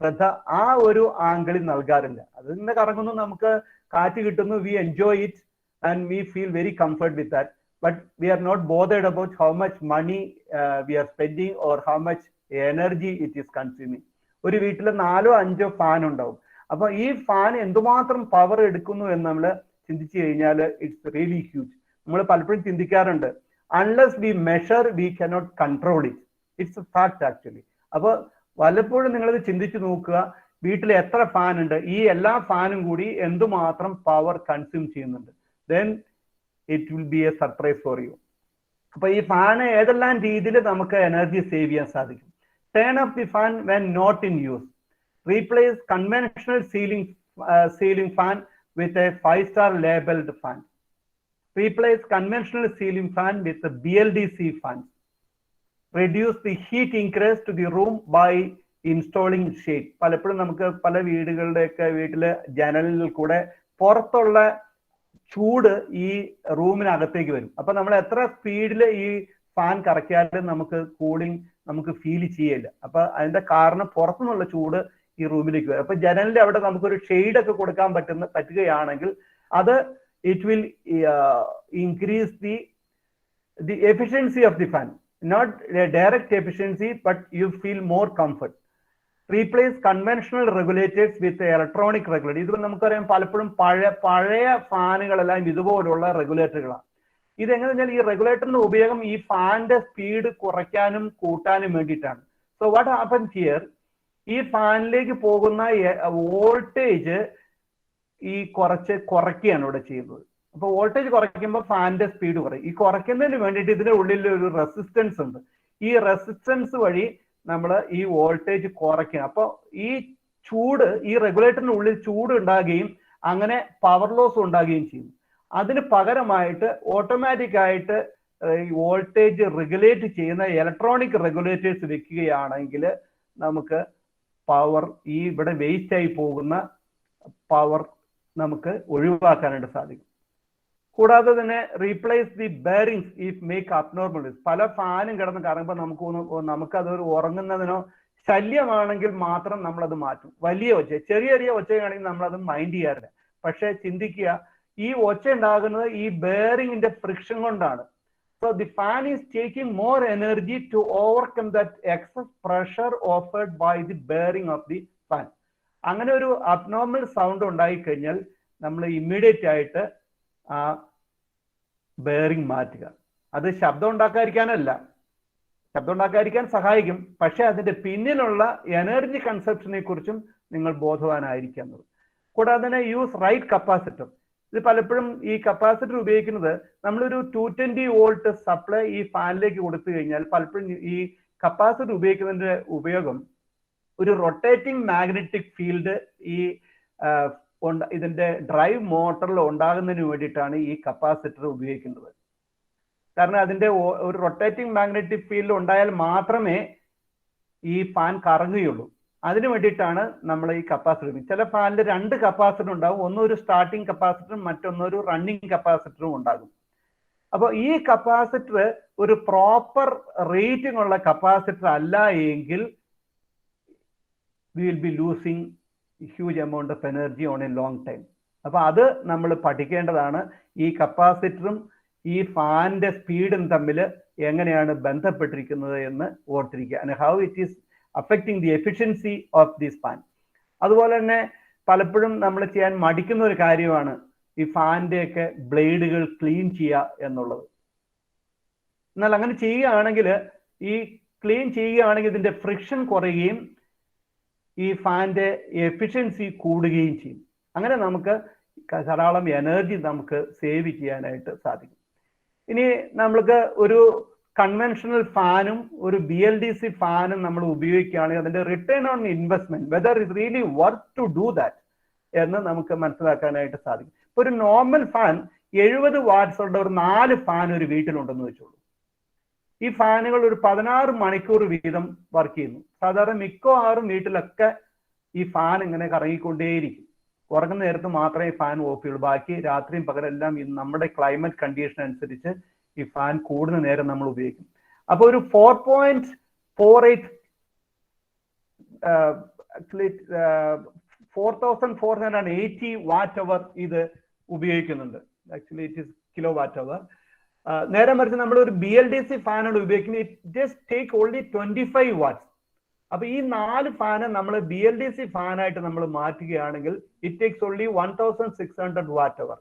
ശ്രദ്ധ ആ ഒരു ആംഗിളിൽ നൽകാറില്ല. അതിങ്ങനെ കറങ്ങുന്നു, നമുക്ക് കാറ്റ് കിട്ടുന്നു, we enjoy it and we feel very comfort with that. But we are not bothered about how much money we are spending or how much energy it is consuming. ഒരു വീട്ടിൽ 4-5 ഫാൻ ഉണ്ടാവും. അപ്പൊ ഈ ഫാൻ എന്തുമാത്രം power എടുക്കുന്നു എന്ന് നമ്മൾ ചിന്തിച്ചു കഴിഞ്ഞാൽ ഇറ്റ്സ് റിയലി ഹ്യൂജ്. നമ്മൾ പലപ്പോഴും ചിന്തിക്കാറുണ്ട്, unless we measure we cannot control it. It's a fact actually. അപ്പൊ പലപ്പോഴും നിങ്ങളിത് ചിന്തിച്ചു നോക്കുക, വീട്ടിൽ എത്ര ഫാൻ ഉണ്ട്, ഈ എല്ലാ ഫാനും കൂടി എന്തുമാത്രം പവർ കൺസ്യൂം ചെയ്യുന്നുണ്ട്. Then it will B A surprise for you. അപ്പൊ ഈ ഫാന് ഏതെല്ലാം രീതിയിൽ നമുക്ക് എനർജി സേവ് ചെയ്യാൻ സാധിക്കും. Turn off the fan when not in use. Replace conventional ceiling fan with a 5-star labeled fan. Replace conventional ceiling fan with a BLDC fan. Reduce the heat increase to the room by installing shade. പലപ്പോഴും നമുക്ക് പല വീടുകളുടെയൊക്കെ വീട്ടില് ജനലിൽ കൂടെ പുറത്തുള്ള ചൂട് ഈ റൂമിനകത്തേക്ക് വരും. അപ്പൊ നമ്മൾ എത്ര സ്പീഡിൽ ഈ ഫാൻ കറക്കിയാലും നമുക്ക് കൂളിംഗ് നമുക്ക് ഫീൽ ചെയ്യില്ല. അപ്പൊ അതിന്റെ കാരണം പുറത്തുനിന്നുള്ള ചൂട് ഈ റൂമിലേക്ക് വരും. അപ്പൊ ജനലിന്റെ അവിടെ നമുക്കൊരു ഷെയ്ഡ് ഒക്കെ കൊടുക്കാൻ പറ്റുകയാണെങ്കിൽ അത് it will increase the efficiency of the fan. Not direct efficiency, but you feel more comfort. Replace conventional regulators with electronic regulator. ഇത് നമുക്കറിയാം, പലപ്പോഴും പഴയ ഫാനുകളെല്ലാം ഇതുപോലുള്ള റെഗുലേറ്ററുകളാണ്. ഇതെങ്ങനെ വെച്ചാൽ ഈ റെഗുലേറ്ററിന്റെ ഉപയോഗം ഈ ഫാനിന്റെ സ്പീഡ് കുറയ്ക്കാനും കൂട്ടാനും വേണ്ടിയിട്ടാണ്. സോ വാട്ട് ഹാപ്പൻസ് ഹിയർ, ഈ ഫാനിലേക്ക് പോകുന്ന വോൾട്ടേജ് ഈ കുറയ്ക്കുകയാണ് ഇവിടെ ചെയ്യുന്നത്. അപ്പൊ വോൾട്ടേജ് കുറയ്ക്കുമ്പോൾ ഫാനിന്റെ സ്പീഡ് കുറയും. ഈ കുറയ്ക്കുന്നതിന് വേണ്ടിയിട്ട് ഇതിന്റെ ഉള്ളിൽ ഒരു റെസിസ്റ്റൻസ് ഉണ്ട്. ഈ റെസിസ്റ്റൻസ് വഴി നമ്മൾ ഈ വോൾട്ടേജ് കുറയ്ക്കണം. അപ്പോൾ ഈ ചൂട്, ഈ റെഗുലേറ്ററിന്റെ ഉള്ളിൽ ചൂട് ഉണ്ടാകുകയും അങ്ങനെ പവർ ലോസ് ഉണ്ടാകുകയും ചെയ്യും. അതിന് പകരമായിട്ട് ഓട്ടോമാറ്റിക് ആയിട്ട് ഈ വോൾട്ടേജ് റെഗുലേറ്റ് ചെയ്യുന്ന ഇലക്ട്രോണിക് റെഗുലേറ്റേഴ്സ് വെക്കുകയാണെങ്കിൽ നമുക്ക് പവർ, ഈ ഇവിടെ വേസ്റ്റ് ആയി പോകുന്ന പവർ നമുക്ക് ഒഴിവാക്കാനായിട്ട് സാധിക്കും. കൂടാതെ തന്നെ replace the bearings if make abnormal. പല ഫാനും കിടന്ന് കറങ്ങുമ്പോൾ നമുക്കതൊരു ഉറങ്ങുന്നതിനോ ശല്യമാണെങ്കിൽ മാത്രം നമ്മളത് മാറ്റും. വലിയ ഒച്ച, ചെറിയ ഒച്ചയാണെങ്കിൽ നമ്മളത് മൈൻഡ് ചെയ്യാറില്ല. പക്ഷെ ചിന്തിക്കുക, ഈ ഒച്ച ഉണ്ടാകുന്നത് ഈ ബെയറിംഗിന്റെ ഫ്രിക്ഷൻ കൊണ്ടാണ്. So the fan is taking more energy to overcome that excess pressure offered by the bearing of the fan. അങ്ങനെ ഒരു അബ്നോർമൽ സൗണ്ട് ഉണ്ടായി കഴിഞ്ഞാൽ നമ്മൾ ഇമ്മീഡിയറ്റ് ആയിട്ട് ആ ബെയറിംഗ് മാറ്റുക. അത് ശബ്ദം ഉണ്ടാക്കാതിരിക്കാനല്ല, ശബ്ദം ഉണ്ടാക്കാതിരിക്കാൻ സഹായിക്കും, പക്ഷെ അതിന്റെ പിന്നിലുള്ള എനർജി കൺസപ്ഷനെ കുറിച്ചും നിങ്ങൾ ബോധവാനായിരിക്കുന്നത്. കൂടാതെ തന്നെ യൂസ് റൈറ്റ് കപ്പാസിറ്റർ. ഇത് പലപ്പോഴും ഈ കപ്പാസിറ്റർ ഉപയോഗിക്കുന്നത്, നമ്മളൊരു 220 വോൾട്ട് സപ്ലൈ ഈ ഫാനിലേക്ക് കൊടുത്തു കഴിഞ്ഞാൽ പലപ്പോഴും ഈ കപ്പാസിറ്റർ ഉപയോഗിക്കുന്നതിന്റെ ഉപയോഗം ഒരു റൊട്ടേറ്റിംഗ് മാഗ്നറ്റിക് ഫീൽഡ് ഈ ഇതിന്റെ ഡ്രൈവ് മോട്ടറിൽ ഉണ്ടാകുന്നതിന് വേണ്ടിയിട്ടാണ് ഈ കപ്പാസിറ്റർ ഉപയോഗിക്കുന്നത്. കാരണം അതിന്റെ ഒരു റൊട്ടേറ്റിംഗ് മാഗ്നറ്റിക് ഫീൽഡ് ഉണ്ടായാൽ മാത്രമേ ഈ ഫാൻ കറങ്ങുകയുള്ളൂ. അതിനു വേണ്ടിയിട്ടാണ് നമ്മൾ ഈ കപ്പാസിറ്റർ. ചില ഫാനിൽ 2 കപ്പാസിറ്റർ ഉണ്ടാകും. ഒന്നൊരു സ്റ്റാർട്ടിംഗ് കപ്പാസിറ്ററും മറ്റൊന്നൊരു റണ്ണിങ് കപ്പാസിറ്ററും ഉണ്ടാകും. അപ്പോൾ ഈ കപ്പാസിറ്റർ ഒരു പ്രോപ്പർ റേറ്റിംഗ് ഉള്ള കപ്പാസിറ്റർ അല്ല എങ്കിൽ we will be losing huge amount of energy on A long time. അപ്പൊ അത് നമ്മൾ പഠിക്കേണ്ടതാണ്. ഈ കപ്പാസിറ്ററും ഈ ഫാനിന്റെ സ്പീഡും തമ്മിൽ എങ്ങനെയാണ് ബന്ധപ്പെട്ടിരിക്കുന്നത് എന്ന് ഓർത്തിരിക്കുക. And how it is affecting the efficiency of this fan. അതുപോലെ തന്നെ പലപ്പോഴും നമ്മൾ ചെയ്യാൻ മടിക്കുന്ന ഒരു കാര്യമാണ് ഈ ഫാനിന്റെയൊക്കെ ബ്ലേഡുകൾ ക്ലീൻ ചെയ്യുക എന്നുള്ളത്. എന്നാൽ അങ്ങനെ ചെയ്യുകയാണെങ്കിൽ ഈ ക്ലീൻ ചെയ്യുകയാണെങ്കിൽ ഇതിന്റെ ഫ്രിക്ഷൻ കുറയുകയും ഈ ഫാനിന്റെ എഫിഷ്യൻസി കൂടുകയും ചെയ്യും. അങ്ങനെ നമുക്ക് ധാരാളം എനർജി നമുക്ക് സേവ് ചെയ്യാനായിട്ട് സാധിക്കും. ഇനി നമ്മൾക്ക് ഒരു കൺവെൻഷണൽ ഫാനും ഒരു BLDC ഫാനും നമ്മൾ ഉപയോഗിക്കുകയാണെങ്കിൽ അതിന്റെ return on investment whether it really work to do that എന്ന് നമുക്ക് മനസ്സിലാക്കാനായിട്ട് സാധിക്കും. ഇപ്പൊ ഒരു നോർമൽ ഫാൻ 70 വാട്ട്സ് ഉള്ള ഒരു 4 ഫാൻ ഒരു വീട്ടിലുണ്ടെന്ന് വെച്ചോളൂ. ഈ ഫാനുകൾ ഒരു 16 മണിക്കൂർ വീതം വർക്ക് ചെയ്യുന്നു. സാധാരണ മിക്കവാറും വീട്ടിലൊക്കെ ഈ ഫാൻ ഇങ്ങനെ കറങ്ങിക്കൊണ്ടേയിരിക്കും. ഉറങ്ങുന്ന നേരത്ത് മാത്രമേ ഈ ഫാൻ ഓഫ് ചെയ്യുള്ളൂ. ബാക്കി രാത്രിയും പകലെല്ലാം നമ്മുടെ ക്ലൈമറ്റ് കണ്ടീഷൻ അനുസരിച്ച് ഈ ഫാൻ കൂടുന്ന നേരം നമ്മൾ ഉപയോഗിക്കും. അപ്പൊ ഒരു 4.48 4480 വാട്ട് അവർ ഇത് ഉപയോഗിക്കുന്നുണ്ട്. Actually it is kilo watt hour. നേരെ മറിച്ച് നമ്മൾ ഒരു BLDC ഫാനുകൾ ഉപയോഗിക്കുന്നത് it just take only 25 watts. അപ്പൊ ഈ 4 ഫാന് നമ്മൾ BLDC ഫാനായിട്ട് നമ്മൾ മാറ്റുകയാണെങ്കിൽ it takes only 1600 watt hour.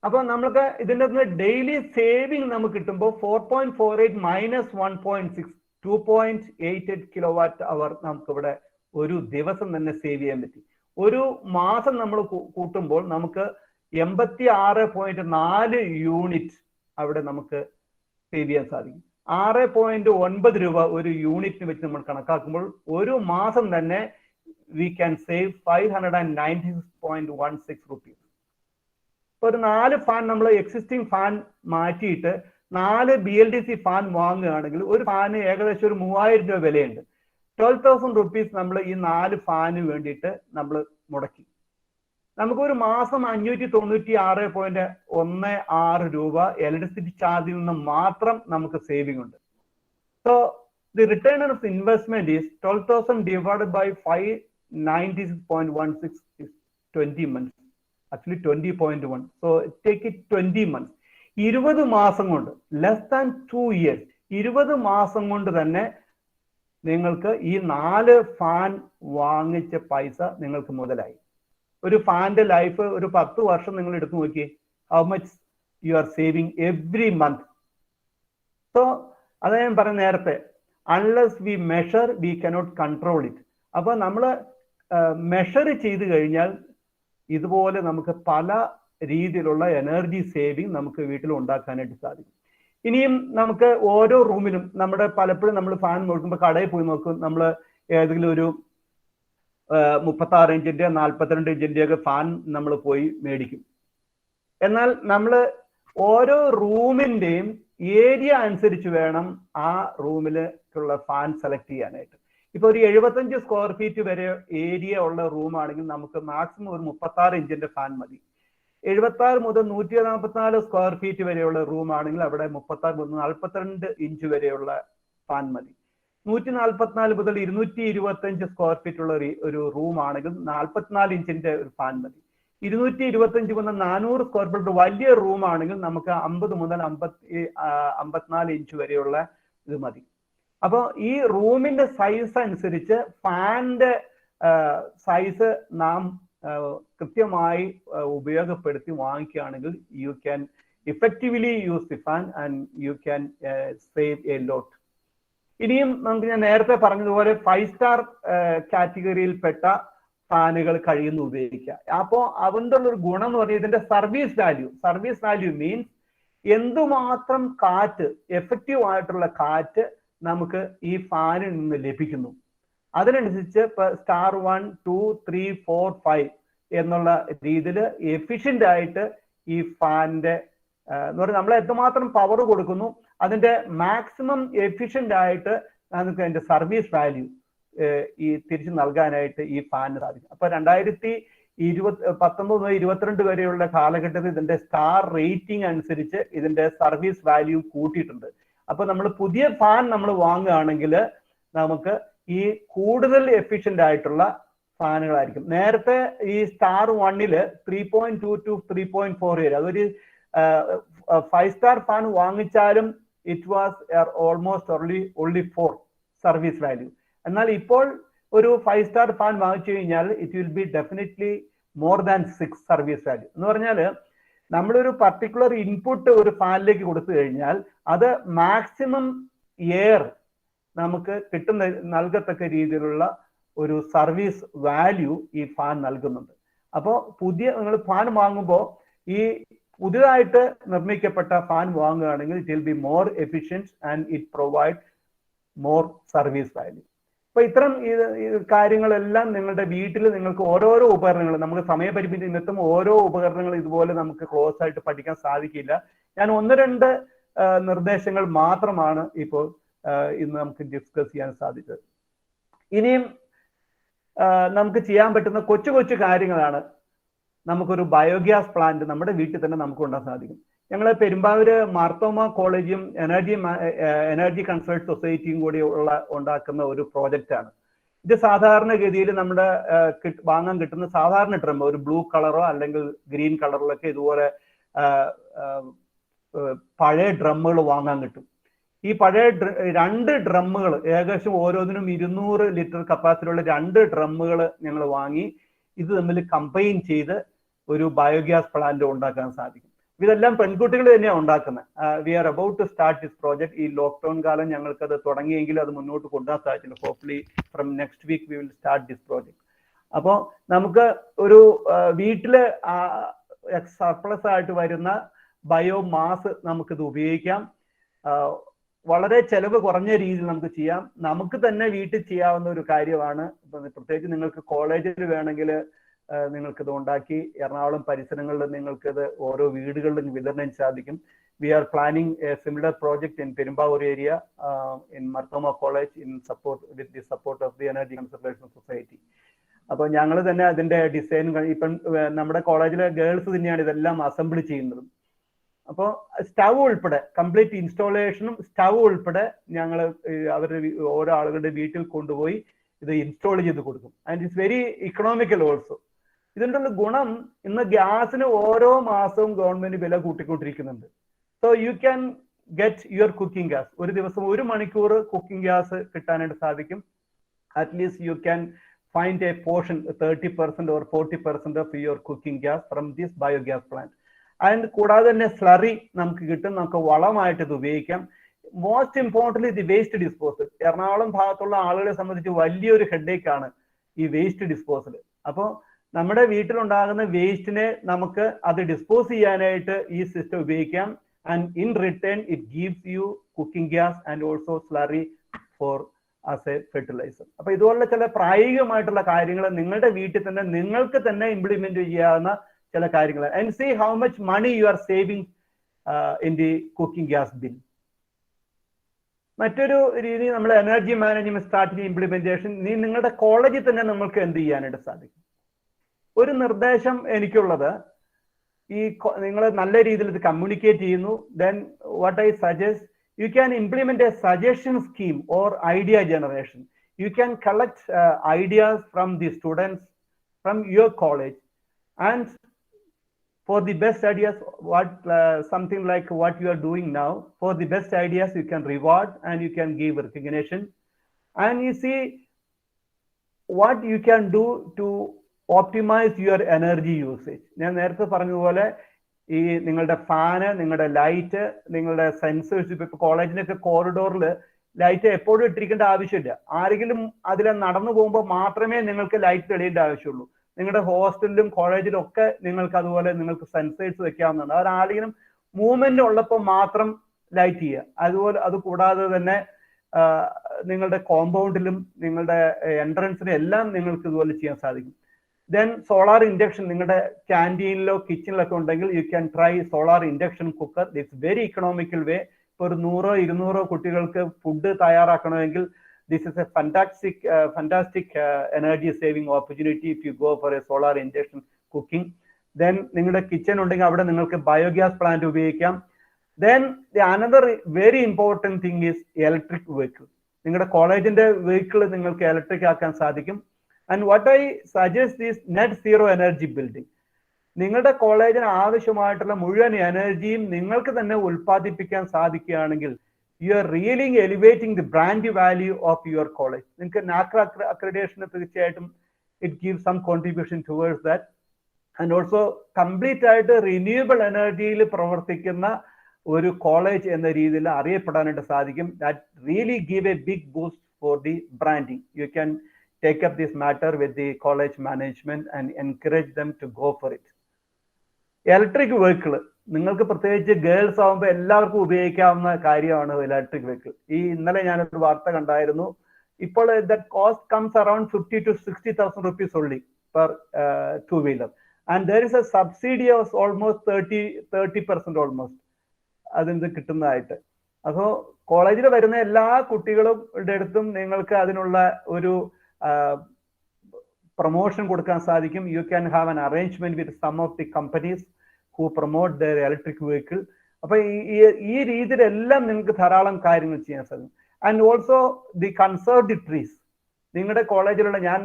അപ്പൊ നമുക്ക് ഇതിന്റെ ഡെയിലി സേവിങ് നമുക്ക് കിട്ടുമ്പോൾ 4.48 മൈനസ് 1.6 2.88 കിലോ വാട്ട് അവർ നമുക്ക് ഇവിടെ ഒരു ദിവസം തന്നെ സേവ് ചെയ്യാൻ പറ്റി. ഒരു മാസം നമ്മൾ കൂട്ടുമ്പോൾ നമുക്ക് 86.4 യൂണിറ്റ് അവിടെ നമുക്ക് സേവ് ചെയ്യാൻ സാധിക്കും. 6.9 രൂപ ഒരു യൂണിറ്റിന് വെച്ച് നമ്മൾ കണക്കാക്കുമ്പോൾ ഒരു മാസം തന്നെ വി ക്യാൻ സേവ് 596.16 റുപ്പീസ്. ഇപ്പൊ ഒരു 4 ഫാൻ നമ്മൾ എക്സിസ്റ്റിംഗ് ഫാൻ മാറ്റിയിട്ട് 4 BLDC ഫാൻ വാങ്ങുകയാണെങ്കിൽ ഒരു ഫാന് ഏകദേശം ഒരു 3000 രൂപ വിലയുണ്ട്. 12,000 റുപ്പീസ് നമ്മൾ ഈ 4 ഫാന് വേണ്ടിയിട്ട് നമ്മൾ മുടക്കി. നമുക്കൊരു മാസം 596.16 രൂപ ഇലക്ട്രിസിറ്റി ചാർജിൽ നിന്ന് മാത്രം നമുക്ക് സേവിംഗ് ഉണ്ട്. So the return of investment is 12,000 divided by 596.16 is 20 months. Actually 20.1. So take it 20 months. 20 മാസം കൊണ്ട്, ലെസ് ദാൻ 2 years, 20 മാസം കൊണ്ട് തന്നെ നിങ്ങൾക്ക് ഈ 4 ഫാൻ വാങ്ങിച്ച പൈസ നിങ്ങൾക്ക് മുതലായി. ഒരു ഫാന്റെ ലൈഫ് ഒരു 10 വർഷം നിങ്ങൾ എടുത്തു നോക്കി, how much you are saving every month. So അത് ഞാൻ പറഞ്ഞ നേരത്തെ, unless we measure we cannot control it. അപ്പൊ നമ്മൾ മെഷർ ചെയ്ത് കഴിഞ്ഞാൽ ഇതുപോലെ നമുക്ക് പല രീതിയിലുള്ള എനർജി സേവിങ് നമുക്ക് വീട്ടിൽ ഉണ്ടാക്കാനായിട്ട് സാധിക്കും. ഇനിയും നമുക്ക് ഓരോ റൂമിലും നമ്മുടെ പലപ്പോഴും നമ്മൾ ഫാൻ നോക്കുമ്പോൾ കടയിൽ പോയി നോക്കും, നമ്മൾ ഏതെങ്കിലും ഒരു 36 ഇഞ്ചിന്റെ 42 ഇഞ്ചിന്റെ ഒക്കെ ഫാൻ നമ്മൾ പോയി മേടിക്കും. എന്നാൽ നമ്മൾ ഓരോ റൂമിന്റെയും ഏരിയ അനുസരിച്ച് വേണം ആ റൂമിലുള്ള ഫാൻ സെലക്ട് ചെയ്യാനായിട്ട്. ഇപ്പൊ ഒരു 75 സ്ക്വയർ ഫീറ്റ് വരെ ഏരിയ ഉള്ള റൂമാണെങ്കിൽ നമുക്ക് മാക്സിമം ഒരു 36 ഇഞ്ചിന്റെ ഫാൻ മതി. 76 മുതൽ 144 സ്ക്വയർ ഫീറ്റ് വരെയുള്ള റൂം ആണെങ്കിൽ അവിടെ 36 മുതൽ 42 ഇഞ്ച് വരെയുള്ള ഫാൻ മതി. 144 മുതൽ 225 സ്ക്വയർ ഫീറ്റ് ഉള്ള ഒരു റൂം ആണെങ്കിൽ 44 ഇഞ്ചിന്റെ ഒരു ഫാൻ മതി. 225 മുതൽ 400 സ്ക്വയർ ഫീറ്റ് വലിയ റൂം ആണെങ്കിൽ നമുക്ക് 50 മുതൽ 54 ഇഞ്ച് വരെയുള്ള ഇത് മതി. അപ്പോൾ ഈ റൂമിന്റെ സൈസ് അനുസരിച്ച് ഫാനിന്റെ സൈസ് നാം കൃത്യമായി ഉപയോഗപ്പെടുത്തി വാങ്ങിക്കുകയാണെങ്കിൽ you can effectively use the fan and you can save a lot. ഇനിയും നമുക്ക് ഞാൻ നേരത്തെ പറഞ്ഞതുപോലെ 5 സ്റ്റാർ കാറ്റഗറിയിൽപ്പെട്ട ഫാനുകൾ കഴിയുന്നു ഉപയോഗിക്കുക. അപ്പോൾ അതിൻ്റെ ഒരു ഗുണം എന്ന് പറഞ്ഞാൽ ഇതിന്റെ സർവീസ് വാല്യൂ മീൻസ് എന്തുമാത്രം കാറ്റ്, എഫക്റ്റീവ് ആയിട്ടുള്ള കാറ്റ് നമുക്ക് ഈ ഫാനിൽ നിന്ന് ലഭിക്കുന്നു. അതിനനുസരിച്ച് ഇപ്പൊ സ്റ്റാർ 1, 2, 3, 4, 5 എന്നുള്ള രീതിയിൽ എഫിഷ്യന്റ് ആയിട്ട് ഈ ഫാനിന്റെ എന്ന് പറഞ്ഞാൽ നമ്മൾ എത്രമാത്രം പവർ കൊടുക്കുന്നു അതിന്റെ മാക്സിമം എഫിഷ്യന്റ് ആയിട്ട് നമുക്ക് അതിന്റെ സർവീസ് വാല്യൂ ഈ തിരിച്ചു നൽകാനായിട്ട് ഈ ഫാനിന് സാധിക്കും. അപ്പൊ 2019 മുതൽ 22 വരെയുള്ള കാലഘട്ടത്തിൽ ഇതിന്റെ സ്റ്റാർ റേറ്റിംഗ് അനുസരിച്ച് ഇതിന്റെ സർവീസ് വാല്യൂ കൂട്ടിയിട്ടുണ്ട്. അപ്പൊ നമ്മൾ പുതിയ ഫാൻ നമ്മൾ വാങ്ങുകയാണെങ്കിൽ നമുക്ക് ഈ കൂടുതൽ എഫിഷ്യന്റ് ആയിട്ടുള്ള ഫാനുകളായിരിക്കും. നേരത്തെ ഈ സ്റ്റാർ 1-ല് 3.2 to 3.4 വരെ, അതൊരു 5 സ്റ്റാർ ഫാൻ വാങ്ങിച്ചാലും it was almost only 4 service value. എന്നാൽ ഇപ്പോൾ ഒരു 5-star ഫാൻ വാങ്ങിച്ചു കഴിഞ്ഞാൽ it will be definitely more than 6 service value. എന്ന് പറഞ്ഞാൽ നമ്മളൊരു പർട്ടിക്കുലർ ഇൻപുട്ട് ഒരു ഫാനിലേക്ക് കൊടുത്തു കഴിഞ്ഞാൽ അത് മാക്സിമം എയർ നമുക്ക് നൽകത്തക്ക രീതിയിലുള്ള ഒരു സർവീസ് വാല്യൂ ഈ ഫാൻ നൽകുന്നുണ്ട്. അപ്പോൾ നിങ്ങൾ ഫാൻ വാങ്ങുമ്പോൾ ഈ പുതിയതായിട്ട് നിർമ്മിക്കപ്പെട്ട ഫാൻ വാങ്ങുകയാണെങ്കിൽ it will be more efficient and it provide more service value. അപ്പൊ ഇത്തരം കാര്യങ്ങളെല്ലാം നിങ്ങളുടെ വീട്ടിൽ നിങ്ങൾക്ക് ഓരോരോ ഉപകരണങ്ങൾ, നമുക്ക് സമയപരിമിതി നിമിത്തം ഓരോ ഉപകരണങ്ങൾ ഇതുപോലെ നമുക്ക് ക്ലോസ് ആയിട്ട് പഠിക്കാൻ സാധിക്കില്ല. ഞാൻ 1-2 നിർദ്ദേശങ്ങൾ മാത്രമാണ് ഇപ്പോൾ ഇന്ന് നമുക്ക് ഡിസ്കസ് ചെയ്യാൻ സാധിച്ചത്. ഇനിയും നമുക്ക് ചെയ്യാൻ പറ്റുന്ന കൊച്ചു കൊച്ചു കാര്യങ്ങളാണ്. നമുക്കൊരു ബയോഗ്യാസ് പ്ലാന്റ് നമ്മുടെ വീട്ടിൽ തന്നെ നമുക്ക് ഉണ്ടാക്കാൻ സാധിക്കും. ഞങ്ങൾ പെരുമ്പാവൂര് മാർത്തോമ കോളേജും എനർജി കൺസൾട്ട് സൊസൈറ്റിയും കൂടി ഉണ്ടാക്കുന്ന ഒരു പ്രോജക്റ്റാണ് ഇത്. സാധാരണഗതിയിൽ നമ്മുടെ വാങ്ങാൻ കിട്ടുന്ന സാധാരണ ഡ്രം, ഒരു ബ്ലൂ കളറോ അല്ലെങ്കിൽ ഗ്രീൻ കളറിലൊക്കെ ഇതുപോലെ പഴയ ഡ്രമ്മുകൾ വാങ്ങാൻ കിട്ടും. ഈ പഴയ 2 ഡ്രമ്മുകൾ ഏകദേശം ഓരോന്നിനും 200 ലിറ്റർ കപ്പാസിറ്റിയുള്ള 2 ഡ്രമ്മുകൾ ഞങ്ങൾ വാങ്ങി ഇത് തമ്മിൽ കമ്പൈൻ ചെയ്ത് ഒരു ബയോഗ്യാസ് പ്ലാന്റ് ഉണ്ടാക്കാൻ സാധിക്കും. ഇതെല്ലാം പെൺകുട്ടികൾ തന്നെയാണ് ഉണ്ടാക്കുന്നത്. We are about to start this project. ഈ ലോക്ക്ഡൌൺ കാലം ഞങ്ങൾക്കത് തുടങ്ങിയെങ്കിലും അത് മുന്നോട്ട് കൊണ്ടുപോകാൻ സാധിച്ചില്ല. Hopefully from next week we will start this project. അപ്പോൾ നമുക്ക് ഒരു വീട്ടില് സർപ്ലസ് ആയിട്ട് വരുന്ന ബയോമാസ് നമുക്കിത് ഉപയോഗിക്കാം. വളരെ ചെലവ് കുറഞ്ഞ രീതിയിൽ നമുക്ക് ചെയ്യാം. നമുക്ക് തന്നെ വീട്ടിൽ ചെയ്യാവുന്ന ഒരു കാര്യമാണ്. പ്രത്യേകിച്ച് നിങ്ങൾക്ക് കോളേജിൽ വേണമെങ്കിൽ നിങ്ങൾക്കിത് ഉണ്ടാക്കി എറണാകുളം പരിസരങ്ങളിൽ നിങ്ങൾക്കിത് ഓരോ വീടുകളിലും വിതരണം സാധിക്കും. We are planning a similar project in Perumbavoor area in Marthoma college in support with the support of the energy conservation society. അപ്പോൾ ഞങ്ങൾ തന്നെ അതിന്റെ ഡിസൈൻ, ഇപ്പം നമ്മുടെ കോളേജിലെ ഗേൾസ് തന്നെയാണ് ഇതെല്ലാം അസംബിൾ ചെയ്യുന്നതും. അപ്പോൾ സ്റ്റവ് ഉൾപ്പെടെ കംപ്ലീറ്റ് ഇൻസ്റ്റാളേഷനും സ്റ്റവ് ഉൾപ്പെടെ ഞങ്ങൾ അവരുടെ ഓരോ ആളുകളുടെ വീട്ടിൽ കൊണ്ടുപോയി ഇത് ഇൻസ്റ്റാൾ ചെയ്ത് കൊടുക്കും. And it's very economical also. ഇതിൻ്റെ ഗുണം, ഇന്ന് ഗ്യാസിന് ഓരോ മാസവും ഗവൺമെന്റ് വില കൂട്ടിക്കൊണ്ടിരിക്കുന്നുണ്ട്. So you can get your cooking gas. ഒരു ദിവസം 1 മണിക്കൂർ കുക്കിംഗ് ഗ്യാസ് കിട്ടാനായിട്ട് സാധിക്കും. At least you can find a portion 30% or 40% of your cooking gas from this biogas plant. And കൂടാതെ തന്നെ സ്ലറി നമുക്ക് കിട്ടും. നമുക്ക് വളമായിട്ട് ഇത് ഉപയോഗിക്കാം. Most importantly the waste disposal. Ernakulam ഭാഗത്തുള്ള ആളുകളെ സംബന്ധിച്ച് വലിയൊരു ഹെഡേക്ക് ആണ് ഈ വേസ്റ്റ് ഡിസ്പോസൽ. അപ്പോൾ നമ്മുടെ വീട്ടിലുണ്ടാകുന്ന വേസ്റ്റിനെ നമുക്ക് അത് ഡിസ്പോസ് ചെയ്യാനായിട്ട് ഈ സിസ്റ്റം ഉപയോഗിക്കാം. And in return it gives you cooking gas and also slurry for as a fertiliser. അപ്പൊ ഇതുപോലുള്ള ചില പ്രായോഗികമായിട്ടുള്ള കാര്യങ്ങൾ നിങ്ങളുടെ വീട്ടിൽ തന്നെ നിങ്ങൾക്ക് തന്നെ ഇംപ്ലിമെന്റ് ചെയ്യാവുന്ന ചില കാര്യങ്ങൾ. And see how much money you are saving in the cooking gas bill. മറ്റൊരു രീതി നമ്മൾ എനർജി മാനേജ്മെന്റ് സ്ട്രാറ്റജി ഇംപ്ലിമെന്റേഷൻ. നിങ്ങളുടെ കോളേജിൽ തന്നെ നമുക്ക് എന്ത് ചെയ്യാനായിട്ട് സാധിക്കും? ഒരു നിർദ്ദേശം എനിക്കുള്ളത്, ഈ നിങ്ങൾ നല്ല രീതിയിൽ ഇത് കമ്മ്യൂണിക്കേറ്റ് ചെയ്യുന്നു, then what I suggest, you can implement a suggestion scheme or idea generation. You can collect ideas from the students from your college, and for the best ideas, something like what you are doing now, for the best ideas you can reward and you can give recognition, and you see what you can do to optimize your energy usage. ഞാൻ നേരത്തെ പറഞ്ഞതുപോലെ ഈ നിങ്ങളുടെ fan, നിങ്ങളുടെ light, നിങ്ങളുടെ sensors, ഇപ്പൊ കോളേജിനൊക്കെ കോറിഡോറിൽ light എപ്പോഴും ഇട്ടിരിക്കേണ്ട ആവശ്യമില്ല. ആരെങ്കിലും അതിൽ നടന്നു പോകുമ്പോൾ മാത്രമേ നിങ്ങൾക്ക് ലൈറ്റ് തെളിയേണ്ട ആവശ്യമുള്ളൂ. നിങ്ങളുടെ ഹോസ്റ്റലിലും കോളേജിലും ഒക്കെ നിങ്ങൾക്ക് അതുപോലെ നിങ്ങൾക്ക് സെൻസേഴ്സ് വെക്കാവുന്നതാണ്. ആരെങ്കിലും മൂവ്മെന്റ് ഉള്ളപ്പോൾ മാത്രം ലൈറ്റ് ചെയ്യുക. അതുപോലെ അത് കൂടാതെ തന്നെ നിങ്ങളുടെ കോമ്പൗണ്ടിലും നിങ്ങളുടെ എൻട്രൻസിലും എല്ലാം നിങ്ങൾക്ക് ഇതുപോലെ ചെയ്യാൻ സാധിക്കും. ദെൻ സോളാർ ഇൻഡക്ഷൻ നിങ്ങളുടെ ക്യാൻറ്റീനിലോ കിച്ചണിലൊക്കെ ഉണ്ടെങ്കിൽ you can try solar induction cooker. It's very economical way. ഇപ്പോൾ ഒരു 100-200 കുട്ടികൾക്ക് ഫുഡ് തയ്യാറാക്കണമെങ്കിൽ this is a fantastic energy saving opportunity if you go for a solar induction cooking. Then നിങ്ങളുടെ കിച്ചൺ ഉണ്ടെങ്കിൽ അവിടെ നിങ്ങൾക്ക് ബയോഗ്യാസ് പ്ലാന്റ് ഉപയോഗിക്കാം. Then another very important thing is electric vehicle. നിങ്ങളുടെ കോളേജിന്റെ വെഹിക്കിൾ നിങ്ങൾക്ക് ഇലക്ട്രിക് ആക്കാൻ സാധിക്കും. And what I suggest is net zero energy building. നിങ്ങളുടെ കോളേജിന് ആവശ്യമായിട്ടുള്ള മുഴുവൻ എനർജിയും നിങ്ങൾക്ക് തന്നെ ഉൽപ്പാദിപ്പിക്കാൻ സാധിക്കുകയാണെങ്കിൽ you are really elevating the brand value of your college. നിങ്ങൾക്ക് NACRA accreditation തീർച്ചയായിട്ടും it gives some contribution towards that. And also complete ആയിട്ട് റിന്യൂവബിൾ എനർജിയിൽ പ്രവർത്തിക്കുന്ന ഒരു കോളേജ് എന്ന രീതിയിൽ അറിയപ്പെടാനായിട്ട് സാധിക്കും. That really give a big boost for the branding. You can take up this matter with the college management and encourage them to go for it. Electric vehicle നിങ്ങൾക്ക് പ്രത്യേകിച്ച് ഗേൾസ് ആകുമ്പോൾ എല്ലാവർക്കും ഉപയോഗിക്കാവുന്ന കാര്യമാണ് ഇലക്ട്രിക് വെഹിക്കിൾ. ഇന്നലെ ഞാനൊരു വാർത്ത കണ്ടായിരുന്നു. ഇപ്പോൾ the cost comes around 50,000 to 60,000 rupees only per two-wheeler. And there is a subsidy of almost 30% almost അതിന് കിട്ടുന്നതായിട്ട്. അപ്പോൾ കോളേജിൽ വരുന്ന എല്ലാ കുട്ടികളുടെ അടുത്തും നിങ്ങൾക്ക് അതിനുള്ള ഒരു പ്രൊമോഷൻ കൊടുക്കാൻ സാധിക്കും. You can have an arrangement with some of the companies who promote their electric vehicle. അപ്പൊ ഈ രീതിയിലെല്ലാം നിങ്ങൾക്ക് ധാരാളം കാര്യങ്ങൾ ചെയ്യാൻ സാധിക്കും. And also the conserve the trees. നിങ്ങളുടെ കോളേജിലുള്ള, ഞാൻ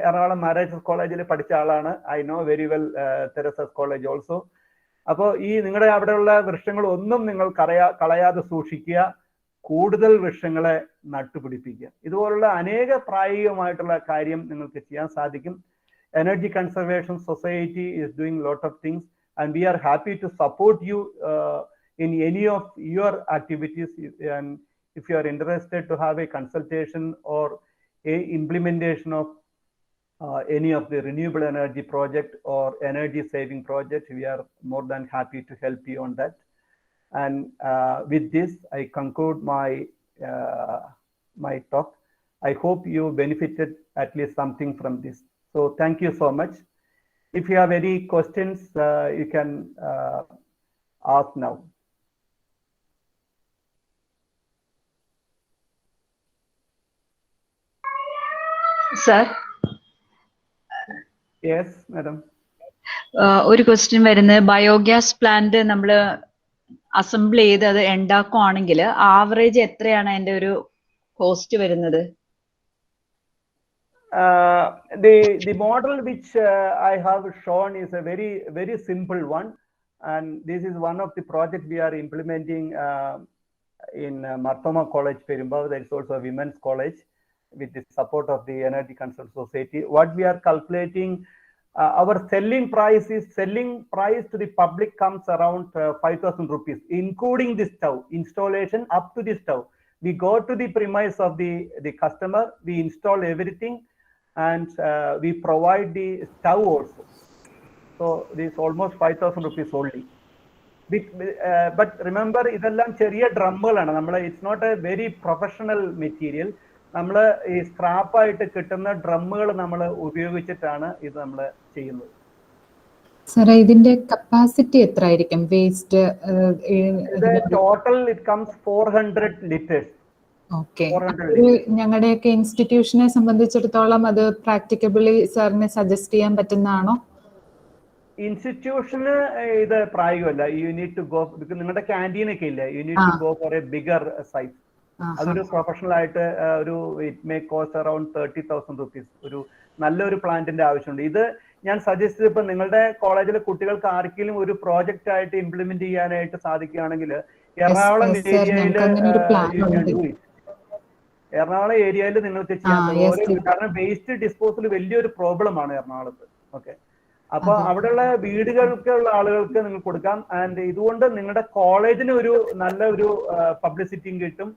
എറണാകുളം മാരേജ് കോളേജിൽ പഠിച്ച ആളാണ്. I know very well Teresa's college also. അപ്പോൾ നിങ്ങളുടെ അവിടെയുള്ള വൃക്ഷങ്ങളൊന്നും നിങ്ങൾ കളയാതെ സൂക്ഷിക്കുക, കൂടുതൽ വൃക്ഷങ്ങളെ നട്ടുപിടിപ്പിക്കുക. ഇതുപോലുള്ള അനേക പ്രായോഗികമായിട്ടുള്ള കാര്യം നിങ്ങൾക്ക് ചെയ്യാൻ സാധിക്കും. Energy conservation society is doing lot of things and we are happy to support you in any of your activities. And if you are interested to have a consultation or implementation of any of the renewable energy project or energy saving project, we are more than happy to help you on that. And with this I conclude my talk. I hope you benefited at least something from this. So thank you so much. If you have any questions, you can ask now. Sir, yes madam. ഒരു question വരുന്നത്, biogas plant നമ്മൾ assemble ചെയ്ത് അത് ഉണ്ടാക്കുവാണെങ്കിൽ average എത്രയാണ് അതിന്റെ ഒരു cost വരുന്നത്? The model which I have shown is a very simple one, and this is one of the projects we are implementing in Marthoma College, Perumba. There is also a women's college with the support of the Energy Consult Society. What we are calculating, our selling price to the public comes around 5,000 rupees, including the stove installation up to the stove. We go to the premise of the customer, we install everything, and we provide the stove also. So this is almost 5,000 rupees only. But remember, ഇതെല്ലാം ചെറിയ ഡ്രമ്മുകളാണ്. it's not a very professional material. നമ്മൾ ഈ സ്ക്രാപ്പായിട്ട് കിട്ടുന്ന ഡ്രമ്മുകൾ നമ്മൾ ഉപയോഗിച്ചിട്ടാണ് ഇത് നമ്മൾ ചെയ്യുന്നത്. സാറേ, ഇതിന്റെ കപ്പാസിറ്റി എത്ര ആയിരിക്കും? Waste total it comes 400 liters. Okay. ഞങ്ങളുടെയൊക്കെ ഇൻസ്റ്റിറ്റ്യൂഷനെ സംബന്ധിച്ചിടത്തോളം അത് പ്രാക്ടിക്കബിളി സാറിന് സജസ്റ്റ് ചെയ്യാൻ പറ്റുന്നതാണോ? ഇൻസ്റ്റിറ്റ്യൂഷന് ഇത് പ്രായോഗികമല്ല. യു നീഡ് ടു ഗോ, നിങ്ങളുടെ ക്യാൻറ്റീൻ ഒക്കെ ഇല്ലേ, you need to go for a bigger size. അതൊരു പ്രൊഫഷണൽ ആയിട്ട് ഒരു it may cost around 30,000 rupees. ഒരു നല്ലൊരു പ്ലാന്റിന്റെ ആവശ്യമുണ്ട്. ഇത് ഞാൻ സജസ്റ്റ് ചെയ്തപ്പോൾ നിങ്ങളുടെ കോളേജിലെ കുട്ടികൾക്ക് ആർക്കെങ്കിലും ഒരു പ്രോജക്റ്റ് ആയിട്ട് ഇംപ്ലിമെന്റ് ചെയ്യാനായിട്ട് സാധിക്കുകയാണെങ്കിൽ എറണാകുളം ഏരിയയിൽ നിങ്ങൾക്ക് ചെയ്യാൻ പറ്റും. കാരണം വേസ്റ്റ് ഡിസ്പോസൽ വലിയൊരു പ്രോബ്ലം ആണ് എറണാകുളത്ത്. ഓക്കെ, അപ്പൊ അവിടെയുള്ള വീടുകൾക്കുള്ള ആളുകൾക്ക് നിങ്ങൾ കൊടുക്കാം. ആൻഡ് ഇതുകൊണ്ട് നിങ്ങളുടെ കോളേജിന് ഒരു നല്ല ഒരു പബ്ലിസിറ്റിയും കിട്ടും.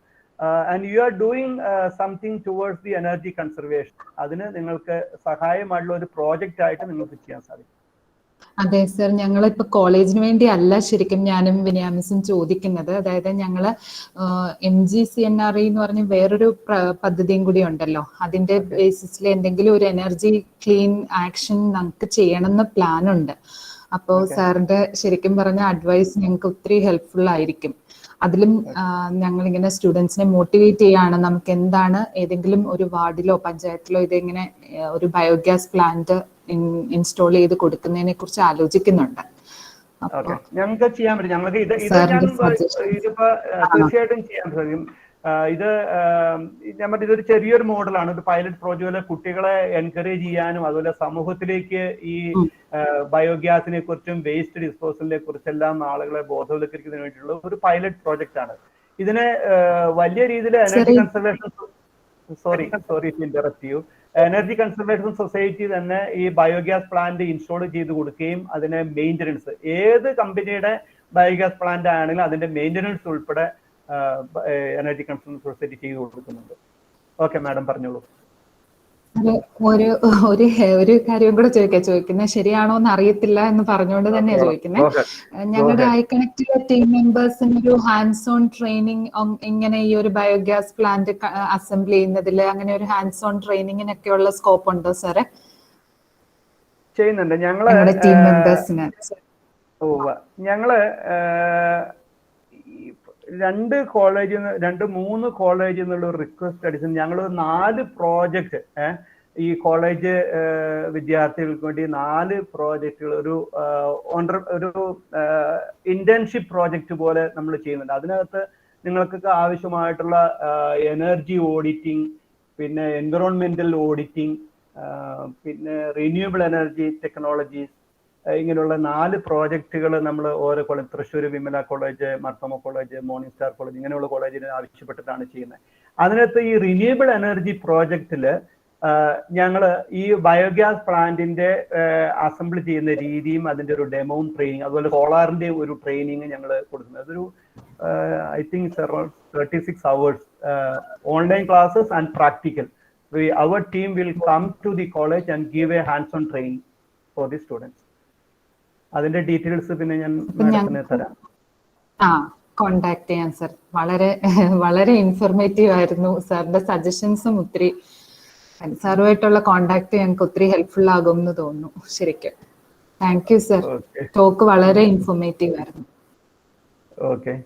And you are doing something towards the energy conservation. അതിന് നിങ്ങൾക്ക് സഹായമായിട്ടുള്ള ഒരു പ്രോജക്റ്റ് ആയിട്ട് നിങ്ങൾക്ക് ചെയ്യാൻ സാധിക്കും. അതെ സർ, ഞങ്ങളിപ്പോൾ കോളേജിന് വേണ്ടി അല്ല ശരിക്കും ഞാനും വിനിയാമിസും ചോദിക്കുന്നത്. അതായത് ഞങ്ങള് MGCNRE എന്ന് പറഞ്ഞ വേറൊരു പദ്ധതിയും കൂടി ഉണ്ടല്ലോ. അതിന്റെ ബേസിസിൽ എന്തെങ്കിലും ഒരു എനർജി ക്ലീൻ ആക്ഷൻ നമുക്ക് ചെയ്യണമെന്ന് പ്ലാൻ ഉണ്ട്. അപ്പോൾ സാറിന്റെ ശരിക്കും പറഞ്ഞ അഡ്വൈസ് ഞങ്ങൾക്ക് ഒത്തിരി ഹെൽപ്ഫുൾ ആയിരിക്കും. അതിലും ഞങ്ങളിങ്ങനെ സ്റ്റുഡൻസിനെ മോട്ടിവേറ്റ് ചെയ്യാണ്. നമുക്ക് എന്താണ് ഏതെങ്കിലും ഒരു വാർഡിലോ പഞ്ചായത്തിലോ ഇതെങ്ങനെ ഒരു ബയോഗ്യാസ് പ്ലാന്റ് ഇൻസ്റ്റാൾ ചെയ്ത് കൊടുക്കുന്നതിനെ കുറിച്ച് ആലോചിക്കുന്നുണ്ട്. ഞങ്ങൾക്ക് ചെയ്യാൻ പറ്റും. ഞങ്ങൾക്ക് ഇതിപ്പോ തീർച്ചയായിട്ടും ചെയ്യാൻ സാധിക്കും. ഇതൊരു ചെറിയൊരു മോഡലാണ്. ഒരു പൈലറ്റ് പ്രോജക്റ്റിലെ കുട്ടികളെ എൻകറേജ് ചെയ്യാനും അതുപോലെ സമൂഹത്തിലേക്ക് ഈ ബയോഗ്യാസിനെ കുറിച്ചും വേസ്റ്റ് ഡിസ്പോസലിനെ കുറിച്ചെല്ലാം ആളുകളെ ബോധവൽക്കരിക്കുന്നതിന് വേണ്ടിയിട്ടുള്ള ഒരു പൈലറ്റ് പ്രോജക്റ്റ് ആണ്. ഇതിനെ വലിയ രീതിയിൽ energy conservation sorry to interrupt you, energy conservation society തന്നെ ഈ ബയോഗ്യാസ് പ്ലാന്റ് ഇൻസ്റ്റാൾ ചെയ്ത് കൊടുക്കുകയും അതിനെ മെയിൻ്റനൻസ് ഏത് കമ്പനിയുടെ ബയോഗ്യാസ് പ്ലാന്റ് ആണെങ്കിലും അതിന്റെ മെയിൻ്റനൻസ് ഉൾപ്പെടെ എനർജി കൺസർവേഷൻ സൊസൈറ്റി ചെയ്ത് കൊടുക്കുന്നുണ്ട്. ഓക്കെ മാഡം പറഞ്ഞോളൂ. ഒരു കാര്യം കൂടെ ചോദിക്കുന്നത് ശരിയാണോ എന്ന് അറിയത്തില്ല എന്ന് പറഞ്ഞുകൊണ്ട് തന്നെയാണ് ചോദിക്കുന്നത്. ഞങ്ങളുടെ ഐക്കണക്റ്റിലെ ടീം മെമ്പേഴ്സിന് ഒരു ഹാൻഡ്സ് ഓൺ ട്രെയിനിങ് ഇങ്ങനെ ഈ ഒരു ബയോഗ്യാസ് പ്ലാന്റ് അസംബിൾ ചെയ്യുന്നതിൽ അങ്ങനെ ഒരു ഹാൻഡ്സ് ഓൺ ട്രെയിനിങ്ങിനൊക്കെയുള്ള സ്കോപ്പ് ഉണ്ടോ സാറേ? ചെയ്യുന്നുണ്ട് ഞങ്ങള് ടീം മെമ്പേഴ്സിന്. ഞങ്ങള് 2-3 കോളേജിൽ നിന്നുള്ള ഒരു റിക്വസ്റ്റ് അടിച്ചു. ഞങ്ങൾ 4 പ്രോജക്റ്റ് ഈ കോളേജ് വിദ്യാർത്ഥികൾക്ക് വേണ്ടി 4 പ്രോജക്റ്റുകൾ ഒരു ഇന്റേൺഷിപ്പ് പ്രോജക്റ്റ് പോലെ നമ്മൾ ചെയ്യുന്നുണ്ട്. അതിനകത്ത് നിങ്ങൾക്കൊക്കെ ആവശ്യമായിട്ടുള്ള എനർജി ഓഡിറ്റിംഗ്, പിന്നെ എൻവിറോൺമെന്റൽ ഓഡിറ്റിംഗ്, പിന്നെ റിന്യൂവബിൾ എനർജി ടെക്നോളജീസ്, ഇങ്ങനെയുള്ള 4 പ്രോജക്റ്റുകൾ നമ്മൾ ഓരോ college, Thrissur Vimala college, Marthoma college, morning star college, ഇങ്ങനെയുള്ള കോളേജിന് ആവശ്യപ്പെട്ടിട്ടാണ് ചെയ്യുന്നത്. അതിനകത്ത് ഈ റിന്യൂവബിൾ എനർജി പ്രോജക്റ്റിൽ ഞങ്ങൾ ഈ ബയോഗ്യാസ് പ്ലാന്റിന്റെ അസംബിൾ ചെയ്യുന്ന രീതിയും അതിന്റെ ഒരു ഡെമോയും ട്രെയിനിങ്, അതുപോലെ സോളാറിന്റെ ഒരു ട്രെയിനിങ് ഞങ്ങൾ കൊടുക്കുന്നത്. അതൊരു I think 36 hours online classes and practical. Our team will come to the college and give a hands-on training for the students. അതിന്റെ ഡീറ്റെയിൽസ് പിന്നെ ഞാൻ മാഡത്തിന് തരാം. കോണ്ടാക്ട് ചെയ്യാം സർ. വളരെ ഇൻഫോർമേറ്റീവ് ആയിരുന്നു. സാറിന്റെ സജഷൻസും ഒത്തിരി, സാറുമായിട്ടുള്ള കോണ്ടാക്ട് ഞങ്ങൾക്ക് ഒത്തിരി ഹെൽപ്ഫുൾ ആകും എന്ന് തോന്നുന്നു. ശരിക്കും താങ്ക് യു സർ. ടോക്ക് വളരെ ഇൻഫോർമേറ്റീവ് ആയിരുന്നു. ഓക്കെ,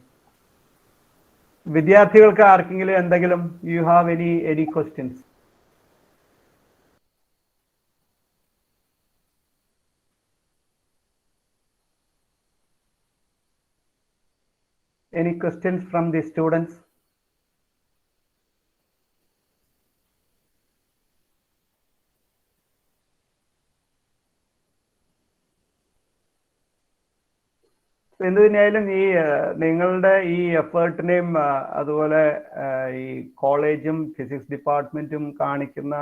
വിദ്യാർത്ഥികൾക്ക് ആർക്കെങ്കിലും എന്തെങ്കിലും you have any questions? Any questions from the students? എന്തുതന്നെയായാലും ഈ നിങ്ങളുടെ ഈ എഫേർട്ടിനെയും അതുപോലെ ഈ കോളേജും ഫിസിക്സ് ഡിപ്പാർട്ട്മെന്റും കാണിക്കുന്ന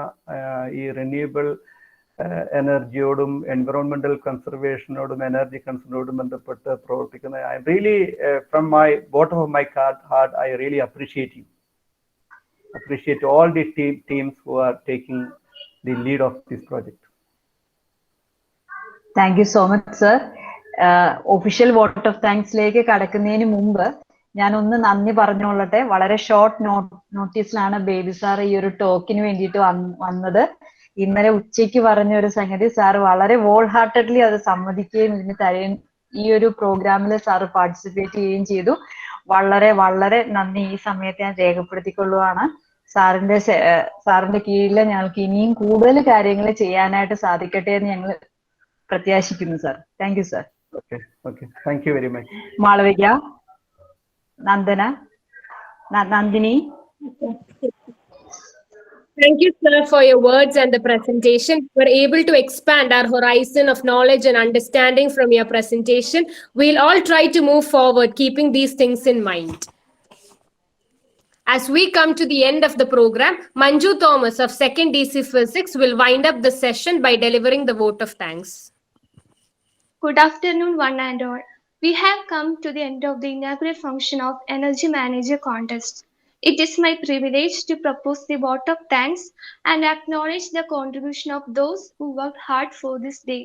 ഈ റിന്യൂവബിൾ എനർജിയോടും എൻവിറോൺമെന്റൽ കൺസർവേഷനോടും എനർജി കൺസർവേഷനോടും ബന്ധപ്പെട്ട് പ്രവർത്തിക്കുന്ന I really from my bottom of my heart I really appreciate all the teams who are taking the lead of this project. Thank you so much sir. Official vote of താങ്ക്സിലേക്ക് കടക്കുന്നതിന് മുമ്പ് ഞാൻ ഒന്ന് നന്ദി പറഞ്ഞുകൊള്ളട്ടെ. വളരെ short നോട്ടീസിലാണ് baby sir ഈ ഒരു ടോക്കിന് വേണ്ടിയിട്ട് വന്നത്. ഇന്നലെ ഉച്ചയ്ക്ക് പറഞ്ഞ ഒരു സംഗതി സാർ വളരെ വോൾ ഹാർട്ടഡ്ലി അത് സമ്മതിക്കുകയും ഇതിന് തരുകയും ഈ ഒരു പ്രോഗ്രാമിൽ സാർ പാർട്ടിസിപ്പേറ്റ് ചെയ്യുകയും ചെയ്തു. വളരെ നന്ദി ഈ സമയത്ത് ഞാൻ രേഖപ്പെടുത്തിക്കൊള്ളുകയാണ്. സാറിന്റെ കീഴിൽ ഞങ്ങൾക്ക് ഇനിയും കൂടുതൽ കാര്യങ്ങൾ ചെയ്യാനായിട്ട് സാധിക്കട്ടെ എന്ന് ഞങ്ങൾ പ്രത്യാശിക്കുന്നു sir. Thank you sir. Okay, thank you very much. Malavika, Nandini. Thank you, sir, for your words and the presentation. We're able to expand our horizon of knowledge and understanding from your presentation. We'll all try to move forward, keeping these things in mind. As we come to the end of the program, Manju Thomas of 2nd DC Physics will wind up the session by delivering the vote of thanks. Good afternoon, one and all. We have come to the end of the inaugural function of Energy Manager Contest. It is my privilege to propose the vote of thanks and acknowledge the contribution of those who worked hard for this day.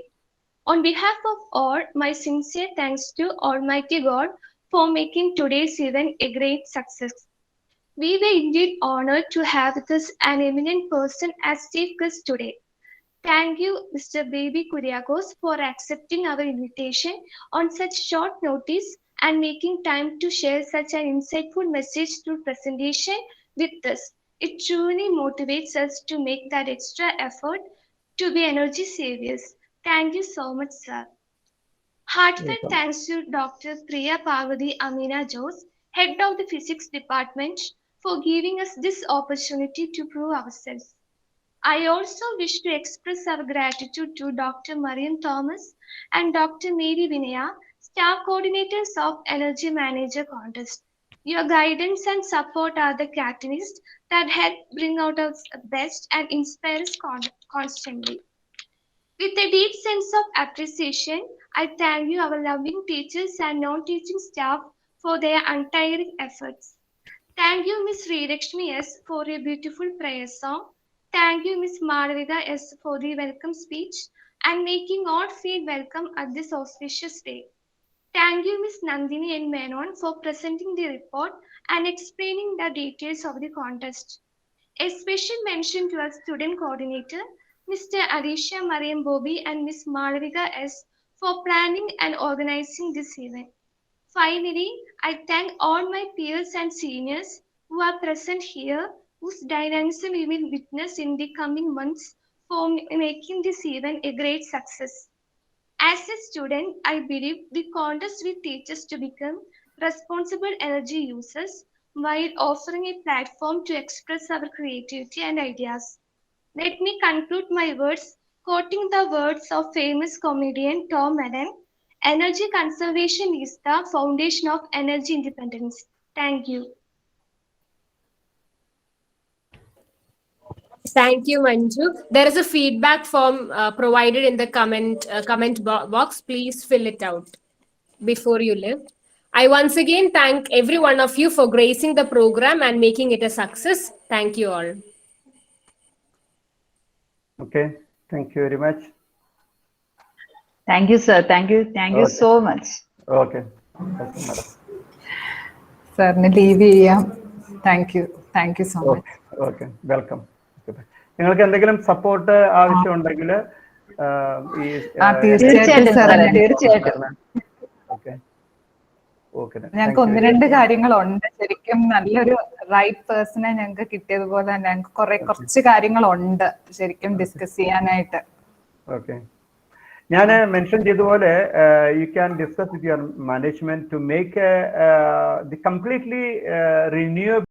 On behalf of all, my sincere thanks to Almighty God for making today's event a great success. We were indeed honored to have with us an eminent person as chief guest today. Thank you, Mr. Baby Kuriakos, for accepting our invitation on such short notice and making time to share such an insightful message through presentation with us. It truly motivates us to make that extra effort to be energy saviors. Thank you so much, sir. Heartfelt thanks to Dr. Priya Parvati Amina Jose, Head of the Physics Department, for giving us this opportunity to prove ourselves. I also wish to express our gratitude to Dr. Mariam Thomas and Dr. Mary Vinaya, staff coordinators of Energy Manager Contest. Your guidance and support are the catalyst that help bring out our best and inspire us constantly. With a deep sense of appreciation, I thank you, our loving teachers and non-teaching staff, for their untiring efforts. Thank you, Ms. Srilakshmi S. for a beautiful prayer song. Thank you, Ms. Malavika S. for the welcome speech and making all feel welcome at this auspicious day. Thank you, Ms. Nandini N. Menon, for presenting the report and explaining the details of the contest. A special mention to our student coordinator, Mr. Alicia Mariam Bobby and Ms. Malavika S. for planning and organizing this event. Finally, I thank all my peers and seniors who are present here, whose dynamism we will witness in the coming months for making this event a great success. As a student, I believe the contest will teach us to become responsible energy users while offering a platform to express our creativity and ideas. Let me conclude my words quoting the words of famous comedian Tom Allen. Energy conservation is the foundation of energy independence. Thank you. Thank you, Manju. There is a feedback form provided in the comment box. Please fill it out before you leave. I once again thank every one of you for gracing the program and making it a success. Thank you all. Okay, thank you very much. Thank you, sir. Thank you so much. Okay. Welcome, madam. സാറിന് leave ചെയ്യാം. Thank you so much. Okay welcome. നിങ്ങൾക്ക് എന്തെങ്കിലും support ആവശ്യമുണ്ടെങ്കിൽ തീർച്ചയായിട്ടും സാറേ, തീർച്ചയായിട്ടും. ഞങ്ങൾക്ക് ഒന്ന് രണ്ട് കാര്യങ്ങളുണ്ട്. ശരിക്കും നല്ലൊരു റൈറ്റ് പേഴ്സണെ ഞങ്ങൾക്ക് കിട്ടിയതുപോലെ തന്നെ ഞങ്ങൾക്ക് കുറച്ച് കാര്യങ്ങളുണ്ട് ശരിക്കും ഡിസ്കസ് ചെയ്യാനായിട്ട്. ഓക്കെ, ഞാൻ മെൻഷൻ ചെയ്തതുപോലെ you can discuss with your management to make the completely renewable